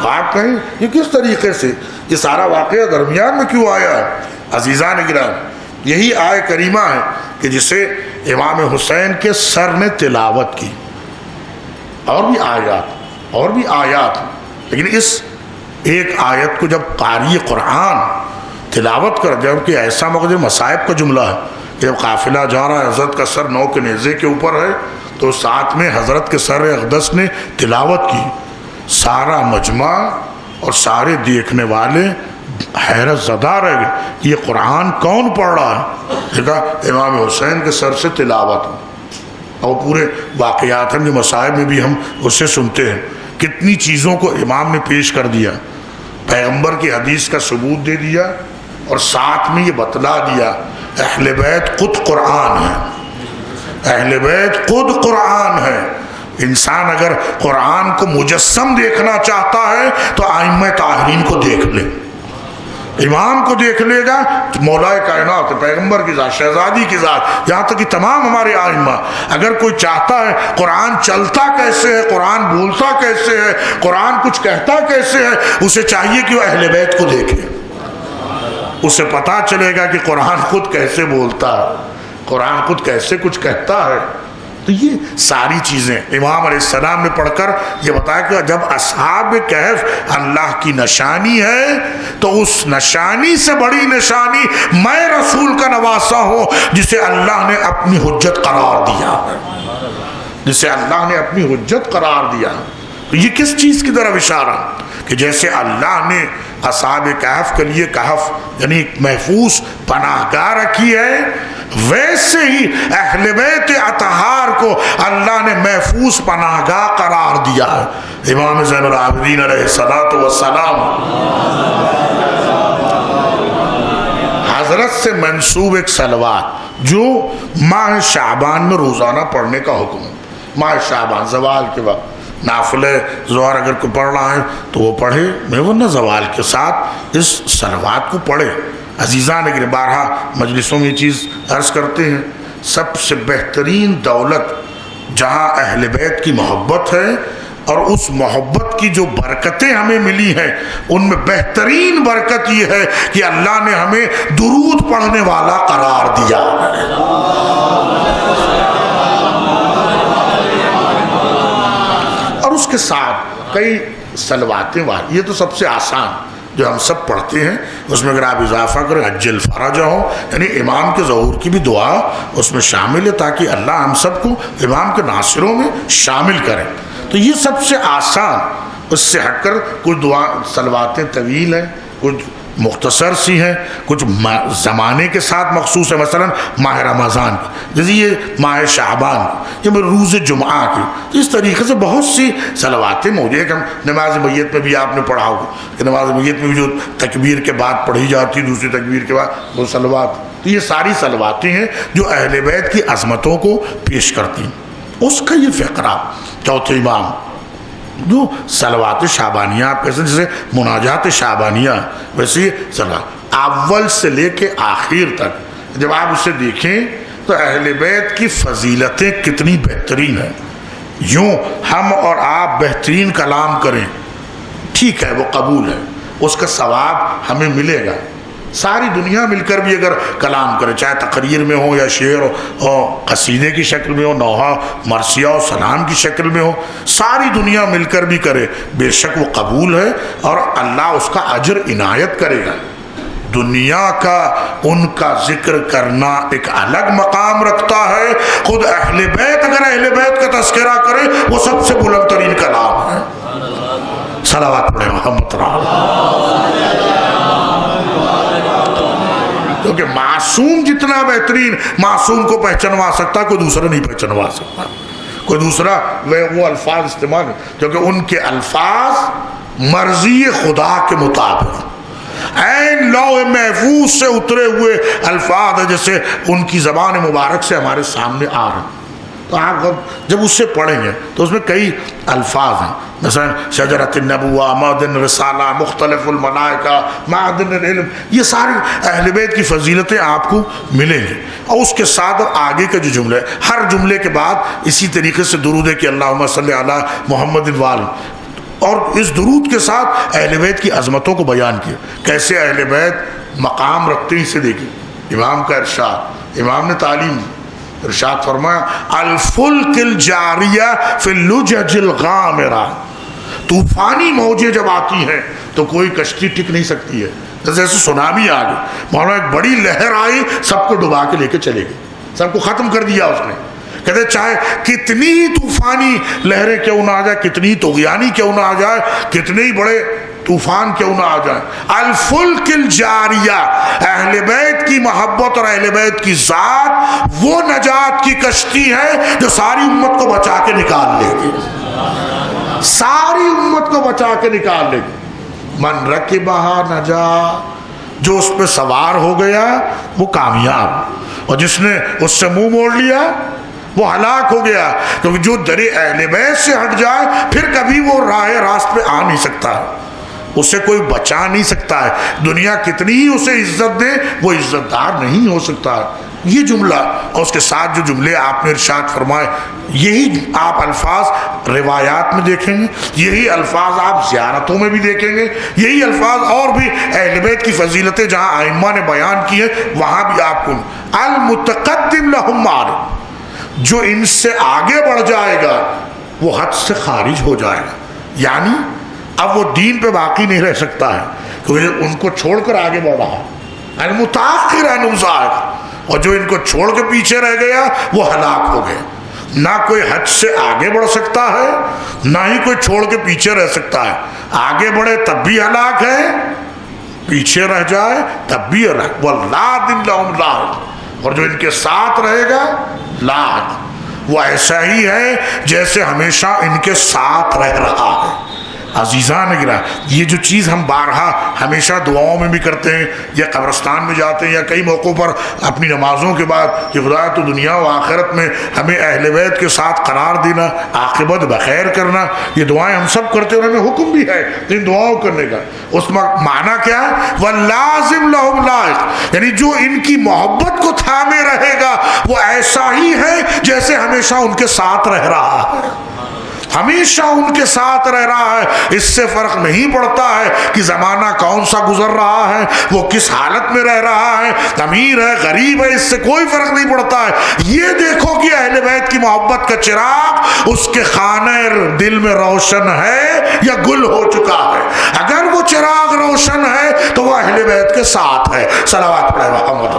آپ کہیں یہ کس طریقے سے، یہ سارا واقعہ درمیان میں کیوں آیا ہے؟ عزیزان گرامی، یہی آیہ کریمہ ہے کہ جسے امام حسین کے سر نے تلاوت کی، اور بھی آیات، لیکن اس ایک آیت کو جب قاری قرآن تلاوت کر، جب کہ ایسا موقع مصائب کا جملہ ہے کہ جب قافلہ جا رہا ہے، حضرت کا سر نو کے نیزے کے اوپر ہے، تو ساتھ میں حضرت کے سر اقدس نے تلاوت کی، سارا مجمع اور سارے دیکھنے والے حیرت زدہ رہ گئے کہ یہ قرآن کون پڑھ رہا ہے؟ دیکھا امام حسین کے سر سے تلاوت، اور پورے واقعات ہیں جو مصائب میں بھی ہم اسے سنتے ہیں، کتنی چیزوں کو امام نے پیش کر دیا، پیغمبر کی حدیث کا ثبوت دے دیا، اور ساتھ میں یہ بتلا دیا اہل بیت خود قرآن ہے، اہل بیت خود قرآن ہے۔ انسان اگر قرآن کو مجسم دیکھنا چاہتا ہے تو ائمہ طاہرین کو دیکھ لے، امام کو دیکھ لے گا، مولا کائنات پیغمبر کی ذات، شہزادی کی ذات، یہاں تک کہ تمام ہمارے ائمہ۔ اگر کوئی چاہتا ہے قرآن چلتا کیسے ہے، قرآن بولتا کیسے ہے، قرآن کچھ کہتا کیسے ہے، اسے چاہیے کہ وہ اہل بیت کو دیکھے، اسے پتا چلے گا کہ قرآن خود کیسے بولتا ہے، قرآن خود کیسے کچھ کہتا ہے۔ تو یہ ساری چیزیں امام علیہ السلام نے پڑھ کر یہ بتایا کہ جب اصحاب کہف اللہ کی نشانی ہے تو اس نشانی سے بڑی نشانی میں رسول کا نواسا ہوں جسے اللہ نے اپنی حجت قرار دیا، جسے اللہ نے اپنی حجت قرار دیا۔ تو یہ کس چیز کی طرف اشارہ کہ جیسے اللہ نے اصحاب کہف کے لیے کہف یعنی ایک محفوظ پناہ گاہ رکھی ہے، ویسے ہی اہل بیت اطہار کو اللہ نے محفوظ پناہ گاہ قرار دیا ہے۔ امام زین العابدین علیہ الصلوۃ والسلام حضرت سے منسوب ایک صلوات جو ماہ شعبان میں روزانہ پڑھنے کا حکم ہے، ماہ شعبان زوال کے وقت نافلہ ظہر اگر کوئی پڑھ رہا ہے تو وہ پڑھے، میں ورنہ زوال کے ساتھ اس صلوات کو پڑھے۔ عزیزان اگر بارہا مجلسوں میں یہ چیز عرض کرتے ہیں، سب سے بہترین دولت جہاں اہل بیت کی محبت ہے اور اس محبت کی جو برکتیں ہمیں ملی ہیں ان میں بہترین برکت یہ ہے کہ اللہ نے ہمیں درود پڑھنے والا قرار دیا۔ اور اس کے ساتھ کئی صلواتیں یہ تو سب سے آسان جو ہم سب پڑھتے ہیں، اس میں اگر آپ اضافہ کریں عجل فرج ہو، یعنی امام کے ظہور کی بھی دعا اس میں شامل ہے تاکہ اللہ ہم سب کو امام کے ناصروں میں شامل کرے۔ تو یہ سب سے آسان، اس سے ہٹ کر کچھ دعا صلواتیں طویل ہیں، کچھ مختصر سی ہیں، کچھ زمانے کے ساتھ مخصوص ہے، مثلا ماہ رمضان کی، جیسے یہ ماہ شعبان کی، یہ روز جمعہ کی، تو اس طریقے سے بہت سی صلواتیں موجود ہیں کہ ہم نماز میت میں بھی آپ نے پڑھا ہوگا کہ نماز میت میں بھی جو تکبیر کے بعد پڑھی جاتی ہے، دوسری تکبیر کے بعد وہ صلوات، تو یہ ساری صلواتیں ہیں جو اہل بیت کی عظمتوں کو پیش کرتی ہیں۔ اس کا یہ فقرہ چوتھے امام جو صلوات شعبانیہ آپ کہتے ہیں جیسے مناجات شعبانیہ ویسے صلوات اول سے لے کے آخر تک جب آپ اسے دیکھیں تو اہل بیت کی فضیلتیں کتنی بہترین ہیں. یوں ہم اور آپ بہترین کلام کریں ٹھیک ہے وہ قبول ہے, اس کا ثواب ہمیں ملے گا. ساری دنیا مل کر بھی اگر کلام کرے چاہے تقریر میں ہو یا شعر ہو قصیدے کی شکل میں ہو نوحہ مرثیہ و سلام کی شکل میں ہو, ساری دنیا مل کر بھی کرے بے شک وہ قبول ہے اور اللہ اس کا اجر عنایت کرے گا. دنیا کا ان کا ذکر کرنا ایک الگ مقام رکھتا ہے. خود اہل بیت اگر اہل بیت کا تذکرہ کرے وہ سب سے بلند ترین کلام ہے. صلوات پڑھیں محمد کیونکہ معصوم جتنا بہترین معصوم کو پہچنوا سکتا کوئی دوسرا نہیں پہچنوا سکتا. کوئی دوسرا وہ الفاظ استعمال کیونکہ ان کے الفاظ مرضی خدا کے مطابق عین لوح محفوظ سے اترے ہوئے الفاظ ہیں جیسے ان کی زبان مبارک سے ہمارے سامنے آ رہے ہیں. تو آپ جب اس سے پڑھیں گے تو اس میں کئی الفاظ ہیں مثلا شجرۃ النبوہ معدن رسالہ مختلف الملائکہ معدن العلم, یہ ساری اہل بیت کی فضیلتیں آپ کو ملیں گی. اور اس کے ساتھ آگے کا جو جملہ ہے ہر جملے کے بعد اسی طریقے سے درود ہے کہ اللہم صلی علی محمد وآلہ, اور اس درود کے ساتھ اہل بیت کی عظمتوں کو بیان کیا کیسے اہل بیت مقام رکھتے ہیں. اسے دیکھیں امام کا ارشاد, امام نے تعلیم ارشاد فرمایا الفلک الجاریہ فی اللجج الغامرہ, طوفانی موجیں جب آتی ہیں تو کوئی کشتی ٹک نہیں سکتی ہے. جیسے سونامی آ گئی, مولانا ایک بڑی لہر آئی سب کو ڈبا کے لے کے چلے گئی, سب کو ختم کر دیا اس نے. کہتے چاہے کتنی ہی طوفانی لہریں کیوں نہ آ جائے, کتنی طغیانی کیوں نہ آ جائے, کتنے ہی بڑے طوفان کیوں نہ آ جائے, الفلک الجاریہ اہل بیت کی محبت اور اہل بیت کی ذات وہ نجات کی کشتی ہے جو ساری امت کو بچا کے نکال لے گی, ساری امت کو بچا کے نکال لے گی. من رکبہا نجا, جو اس پہ سوار ہو گیا وہ کامیاب, اور جس نے اس سے منہ موڑ لیا وہ ہلاک ہو گیا. کیونکہ جو در اہل بیت سے ہٹ جائے پھر کبھی وہ راہ راست پہ آ نہیں سکتا, اسے کوئی بچا نہیں سکتا ہے. دنیا کتنی ہی اسے عزت دے وہ عزت دار نہیں ہو سکتا. یہ جملہ اور اس کے ساتھ جو جملے آپ نے ارشاد فرمائے یہی آپ الفاظ روایات میں دیکھیں گے, یہی الفاظ آپ زیارتوں میں بھی دیکھیں گے, یہی الفاظ اور بھی اہل بیت کی فضیلتیں جہاں ائمہ نے بیان کی ہیں وہاں بھی آپ کو المتقدم لہم معرف, جو ان سے آگے بڑھ جائے گا وہ حد سے خارج ہو جائے گا. یعنی اب وہ دین پہ باقی نہیں رہ سکتا ہے کیونکہ ان کو چھوڑ کر آگے بڑھ رہا ہے. المتاخر عنہم زاہد, اور جو ان کو چھوڑ کے پیچھے رہ گیا وہ ہلاک ہو گیا. نہ کوئی حد سے آگے بڑھ سکتا ہے نہ ہی کوئی چھوڑ کے پیچھے رہ سکتا ہے. آگے بڑھے تب بھی ہلاک ہے, پیچھے رہ جائے تب بھی ہلاک. وَاللَّهِ لَهُمْ لَاحِقٌ, اور جو ان کے ساتھ رہے گا لاحق, وہ ایسا ہی ہے جیسے ہمیشہ ان کے ساتھ رہ رہا ہے. عزیزان گراں, یہ جو چیز ہم بارہا ہمیشہ دعاؤں میں بھی کرتے ہیں یا قبرستان میں جاتے ہیں یا کئی موقعوں پر اپنی نمازوں کے بعد کہ خدا تو دنیا و آخرت میں ہمیں اہل بیت کے ساتھ قرار دینا, عاقبت بخیر کرنا, یہ دعائیں ہم سب کرتے ہیں اور ہمیں حکم بھی ہے ان دعاؤں کرنے کا. اس معنی کیا ہے وَاللَّازِمْ لَهُمْ لَائِقٌ, یعنی جو ان کی محبت کو تھامے رہے گا وہ ایسا ہی ہے جیسے ہمیشہ ان کے ساتھ رہ رہا ہے, ہمیشہ ان کے ساتھ رہ رہا ہے. اس سے فرق نہیں پڑتا ہے کہ زمانہ کون سا گزر رہا ہے, وہ کس حالت میں رہ رہا ہے, امیر ہے غریب ہے, اس سے کوئی فرق نہیں پڑتا ہے. یہ دیکھو کہ اہل بیت کی محبت کا چراغ اس کے خانہ دل میں روشن ہے یا گل ہو چکا ہے. اگر وہ چراغ روشن ہے تو وہ اہل بیت کے ساتھ ہے. صلوات پڑھے محمد.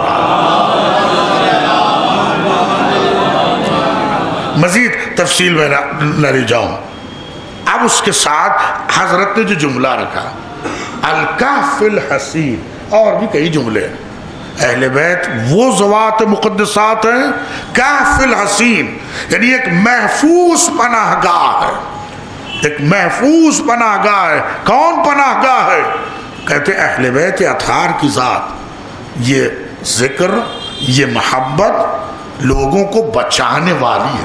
مزید تفصیل میں نہ لے جاؤں. اب اس کے ساتھ حضرت نے جو جملہ رکھا الکہف الحسین, اور بھی کئی جملے ہیں. اہل بیت وہ ذوات مقدسات ہیں, کہف الحسین یعنی ایک محفوظ پناہ گاہ ہے, ایک محفوظ پناہ گاہ ہے. کون پناہ گاہ ہے؟ کہتے اہل بیت اطہار کی ذات. یہ ذکر, یہ محبت لوگوں کو بچانے والی ہے.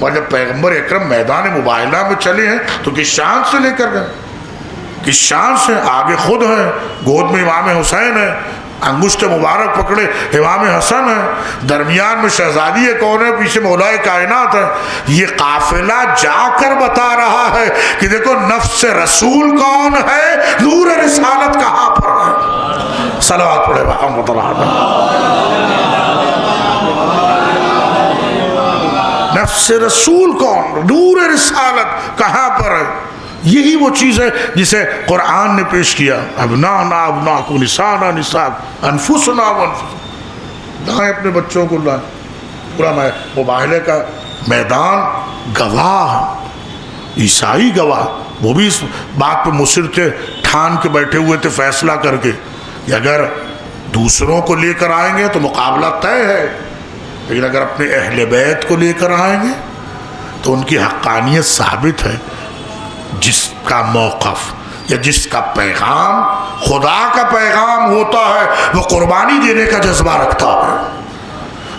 اور جب پیغمبر اکرم میدان مباہلہ میں چلے ہیں تو کس شان سے لے کر گئے، کس شان سے؟ آگے خود ہیں، گود میں امام حسین ہے، انگشت مبارک پکڑے امام حسن ہے، درمیان میں شہزادی کون ہے، پیچھے مولائے کائنات ہے۔ یہ قافلہ جا کر بتا رہا ہے کہ دیکھو نفس رسول کون ہے، نور رسالت کہاں پر ہے۔ صلوات پڑھے محمد نفس رسول کون، نور رسالت کہاں پر ہے۔ یہی وہ چیز ہے جسے قرآن نے پیش کیا، ابنانا ابناکم نسانا نساکم انفسنا وانفسکم، لائیں اپنے بچوں کو لائیں۔ پورا مباہلے کا میدان گواہ، عیسائی گواہ، وہ بھی اس بات پہ مصر تھے، ٹھان کے بیٹھے ہوئے تھے فیصلہ کر کے کہ اگر دوسروں کو لے کر آئیں گے تو مقابلہ طے ہے، لیکن اگر اپنے اہل بیت کو لے کر آئیں گے تو ان کی حقانیت ثابت ہے۔ جس کا موقف یا جس کا پیغام خدا کا پیغام ہوتا ہے وہ قربانی دینے کا جذبہ رکھتا ہے،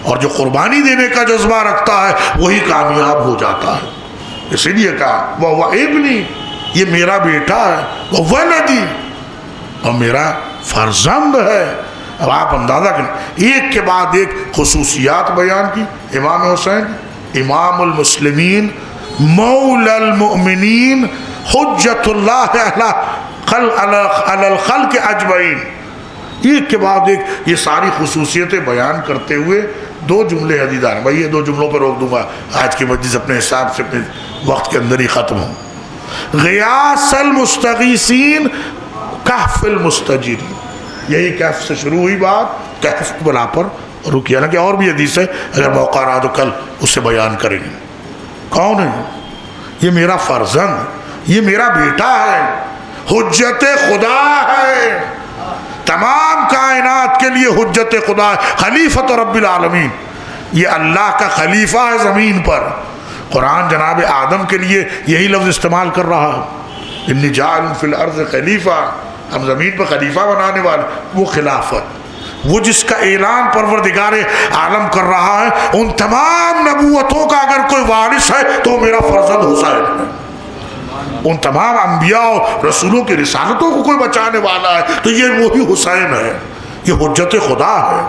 اور جو قربانی دینے کا جذبہ رکھتا ہے وہی کامیاب ہو جاتا ہے۔ اسی لیے کہا وہ ابنی، یہ میرا بیٹا ہے، وہ ولدی، اور میرا فرزند ہے۔ اب آپ اندازہ کریں، ایک کے بعد ایک خصوصیات بیان کی امام حسین، امام المسلمین، مولا المؤمنین، حجت اللہ علی الخلق اجمعین، ایک کے بعد ایک یہ ساری خصوصیتیں بیان کرتے ہوئے دو جملے عزیزان، بھائی یہ دو جملوں پر روک دوں گا، آج کی مجلس اپنے حساب سے اپنے وقت کے اندر ہی ختم ہو۔ غیاث المستغیثین کہف المستجیرین، یہی کہف سے شروع ہوئی بات، کہف بلا پر رکی، حالانکہ اور بھی حدیث ہے، اگر موقع رہا تو کل اسے بیان کریں گے۔ کون ہے یہ؟ میرا فرزند، یہ میرا بیٹا ہے، حجت خدا ہے، تمام کائنات کے لیے حجت خدا ہے، خلیفۃ رب العالمین، یہ اللہ کا خلیفہ ہے زمین پر۔ قرآن جناب آدم کے لیے یہی لفظ استعمال کر رہا ہے، انی جاعل فی الارض خلیفہ، ہم زمین پر خلیفہ بنانے والے، وہ خلافت، وہ جس کا اعلان پروردگار عالم کر رہا ہے، ان تمام نبوتوں کا اگر کوئی وارث ہے تو میرا فرزند حسین ہے۔ ان تمام انبیاء اور رسولوں کی رسالتوں کو کوئی بچانے والا ہے تو یہ وہی حسین ہے، یہ حجت خدا ہے،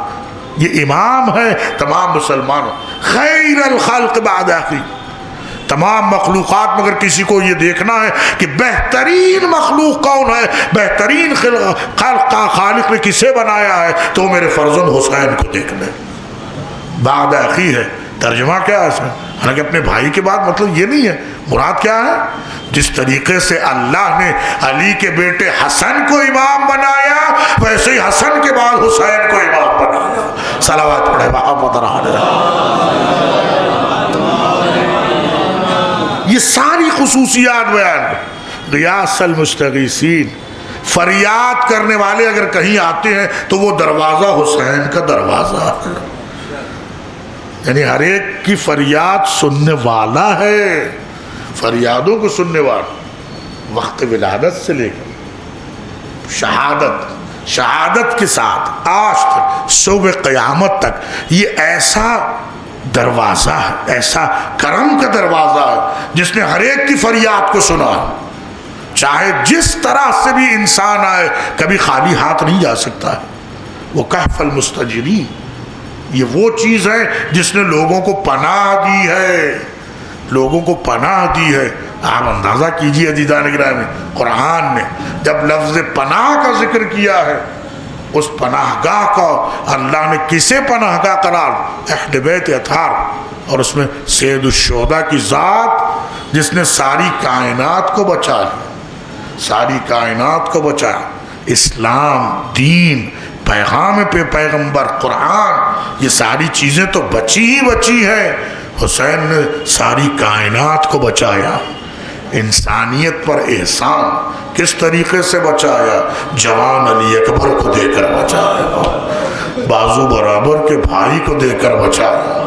یہ امام ہے تمام مسلمانوں، خیر الخلق بعد اخی، تمام مخلوقات میں اگر کسی کو یہ دیکھنا ہے کہ بہترین مخلوق کون ہے، بہترین خلق کا خالق نے کسے بنایا ہے، تو میرے فرزند حسین کو دیکھ لیں۔ بعد اخی ہے، ترجمہ کیا ہے اس میں؟ حالانکہ اپنے بھائی کے بعد مطلب یہ نہیں ہے، مراد کیا ہے؟ جس طریقے سے اللہ نے علی کے بیٹے حسن کو امام بنایا، ویسے ہی حسن کے بعد حسین کو امام بنایا۔ صلوات پڑھے محمد یہ ساری خصوصیات بیان۔ غیاث المستغیثین، فریاد کرنے والے اگر کہیں آتے ہیں تو وہ دروازہ حسین کا دروازہ ہے، یعنی ہر ایک کی فریاد سننے والا ہے، فریادوں کو سننے والا، وقت ولادت سے لے کر شہادت کے ساتھ آج تک صبح قیامت تک یہ ایسا دروازہ ہے، ایسا کرم کا دروازہ ہے جس نے ہر ایک کی فریاد کو سنا، چاہے جس طرح سے بھی انسان آئے کبھی خالی ہاتھ نہیں جا سکتا ہے۔ وہ کہف المستجیرین، یہ وہ چیز ہے جس نے لوگوں کو پناہ دی ہے، لوگوں کو پناہ دی ہے۔ آپ اندازہ کیجئے عزیزان گرامی، قرآن نے جب لفظ پناہ کا ذکر کیا ہے، اس پناہ گاہ کا اللہ نے کسے پناہ گاہ قرار؟ اہل بیت اطہار، اور اس میں سید الشہداء کی ذات جس نے ساری کائنات کو بچا لیا، ساری کائنات کو بچایا، اسلام، دین، پیغام پہ پیغمبر، قرآن، یہ ساری چیزیں تو بچی ہی بچی ہیں، حسین نے ساری کائنات کو بچایا۔ انسانیت پر احسان کس طریقے سے بچایا؟ جوان علی اکبر کو دے کر بچایا، بازو برابر کے بھائی کو دے کر بچایا،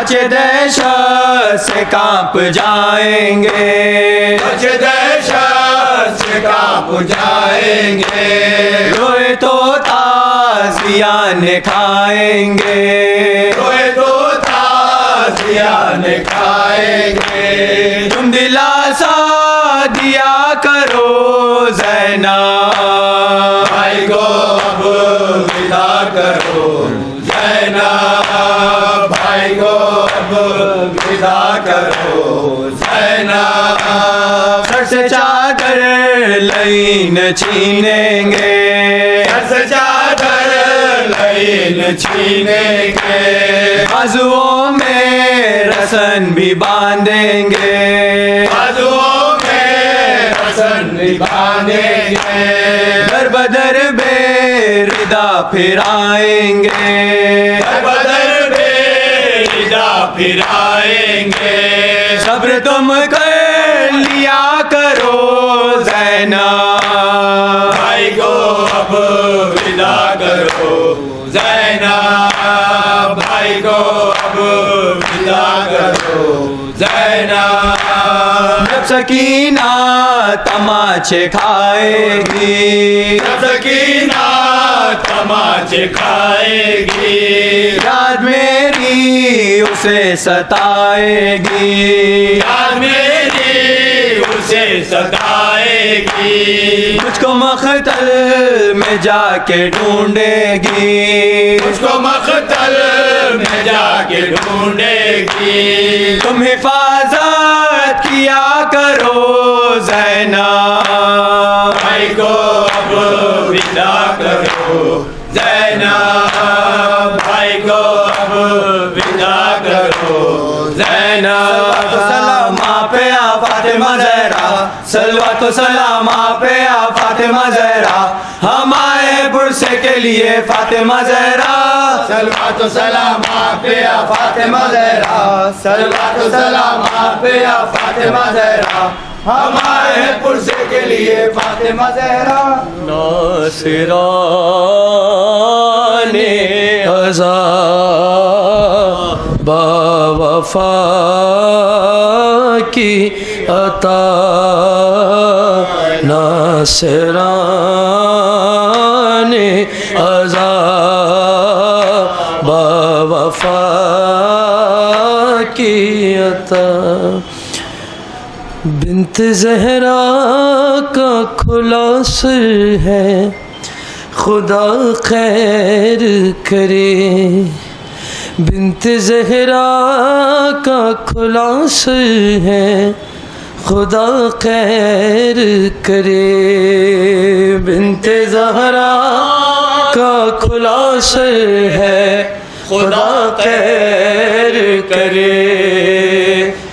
بچے دہشت سے کانپ جائیں گے، بچے دہشت سے کانپ جائیں گے، روئے تو تازیان کھائیں گے، روئے تو تازیان کھائیں گے، تم دلاسا دیا کرو زینب بھائی کو اب ودا کرو، زینب بھائی کو اب ودا کرو، زینب سر سے چادر لین چھینیں گے، سر سے چادر لین چھینیں گے، بازوؤں میں رسن بھی باندھیں گے، بازوؤں میں رسن بھی باندھیں گے، در بدر بے ردا پھرائیں گے، در بدر بے ردا پھرائیں گے، صبر تم کر لیا کرو زینب بھائی کو اب ودا کرو، زینب بھائی کو اب ودا کرو، زینب جب سکینہ تماچے کھائے گی، جب سکینہ تماچے کھائے گی، یاد میری اسے ستائے گی، یاد میری اسے ستائے گی، مجھ کو مقتل میں جا کے ڈھونڈے گی، مجھ کو مقتل میں جا کے ڈھونڈے گی، تم حفاظت کیا کرو زینب بھائی کو اب ودا کرو، زینب بھائی کو اب ودا کرو، زینب سلام پہ آ فاطمہ زہرا، صلوات و سلام پہ آ فاطمہ زہرا، ہمارے برسے کے لیے فاطمہ زہرا، صلوات و سلام پہ آ فاطمہ زہرا، صلوات و سلام پہ آ فاطمہ زہرا، ہمارے پرسے کے لیے فاطمہ زہرا، ناصران عزا با وفا کی عطا، ناصران عزا با وفا کی عطا، بنت زہرا کا کھلا سر ہے خدا خیر کرے، بنت زہرا کا کھلا سر ہے خدا خیر کرے، بنت زہرا کا کھلا سر ہے خدا خیر کرے،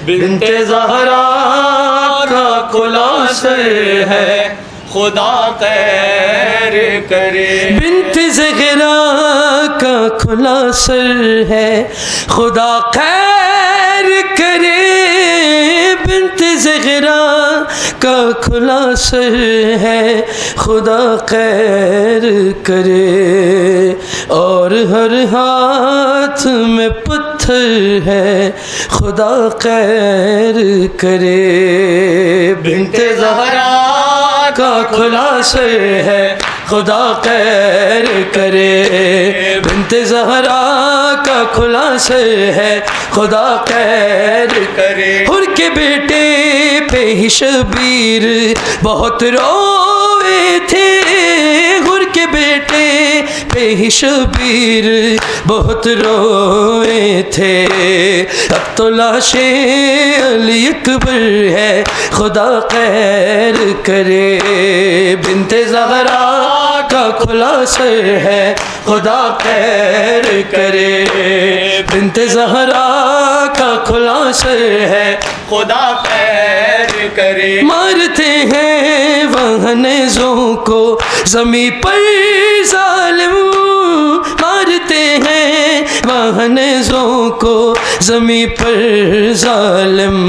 بنت زہرا کا کھلا سر ہے خدا خیر کرے، بنت زہرا کا کھلا سر ہے خدا خیر کرے، بنت زہرا کا کھلا سر ہے خدا خیر کرے، اور ہر ہاتھ میں پتھر ہے خدا خیر کرے، بنت زہرا کا کھلا سر ہے خدا خیر کرے، بنت زہرا کا کھلا سر ہے خدا خیر کرے، حر کے بیٹے پہ ہی شبیر بہت روئے تھے، حر کے بیٹے پہ ہی شبیر بہت روئے تھے، اب تو لاش علی اکبر ہے خدا خیر کرے، بنت زہرا کا کھلا سر ہے خدا خیر کرے، بنت زہرا کا کھلا سر ہے خدا خیر کرے، مارتے ہیں وہاں نیزوں کو زمین پر ظالم، مارتے ہیں وہاں نیزوں کو زمین پر ظالم،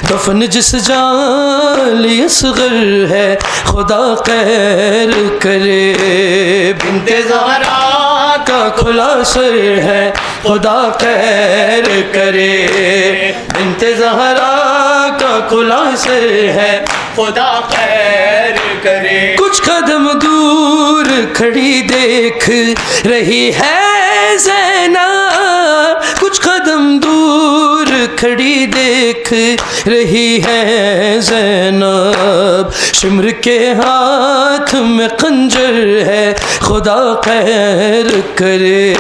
دفن جس جالی اصغر ہے خدا خیر کرے، بنت زہرا کا کھلا سر ہے خدا خیر کرے بنت زہرا کا کھلا سر ہے خدا خیر کرے کچھ قدم دور کھڑی دیکھ رہی ہے زینب کچھ قدم دور کھڑی دیکھ رہی ہے زینب شمر کے ہاتھ میں خنجر ہے خدا خیر کرے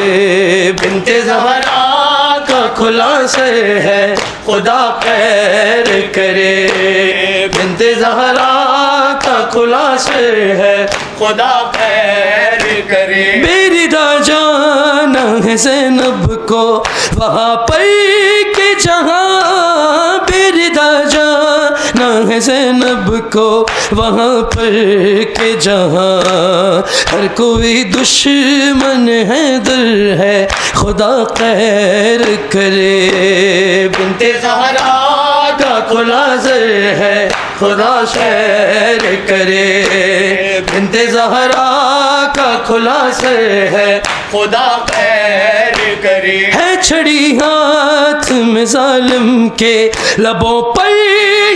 بنت زہرا کا کھلا سر ہے خدا خیر کرے بنت زہرا کا کھلا سر ہے خدا خیر کرے میری دا جانا ہے زینب کو وہاں پر کہ جہاں میری دا جانا ہے زینب کو وہاں پر کہ جہاں ہر کوئی دشمن ہے در ہے خدا خیر کرے بنت زہرا کا کھلا سر ہے خدا خیر کرے بنت زہرا کا کھلا سر ہے خدا خیر کرے ہے چھڑی ہاتھ میں ظالم کے لبوں پر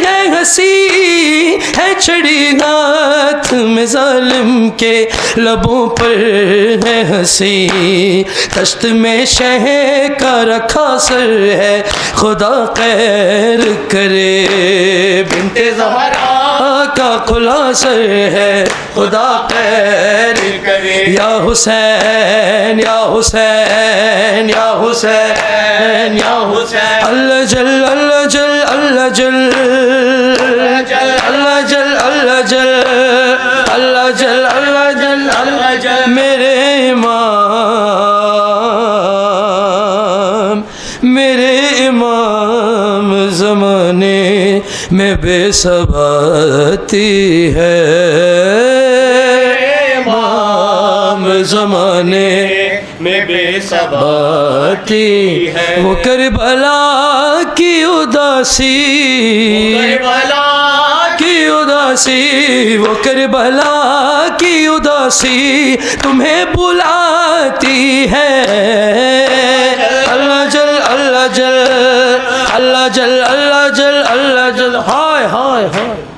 ہے ہنسی ہے چھڑی ہاتھ میں ظالم کے لبوں پر ہے ہنسی تشت میں شہ کا رکھا سر ہے خدا خیر کرے بنت زہرا کا کھلا سر ہے خدا خیر کرے یا حسین یا حسین یا حسین یا حسین اللہ جل اللہ جل اللہ جل اللہ جل اللہ جل اللہ جل اللہ جل اللہ جل اللہ جل میرے امام زمانے میں بے ثباتی ہے امام زمانے میں بے ثباتی ہے وہ کربلا کی اداسی کربلا کی اداسی وہ کربلا کی اداسی تمہیں بلاتی ہے اللہ جل اللہ جل اللہ جل اللہ جل اللہ جل ہائے ہائے ہائے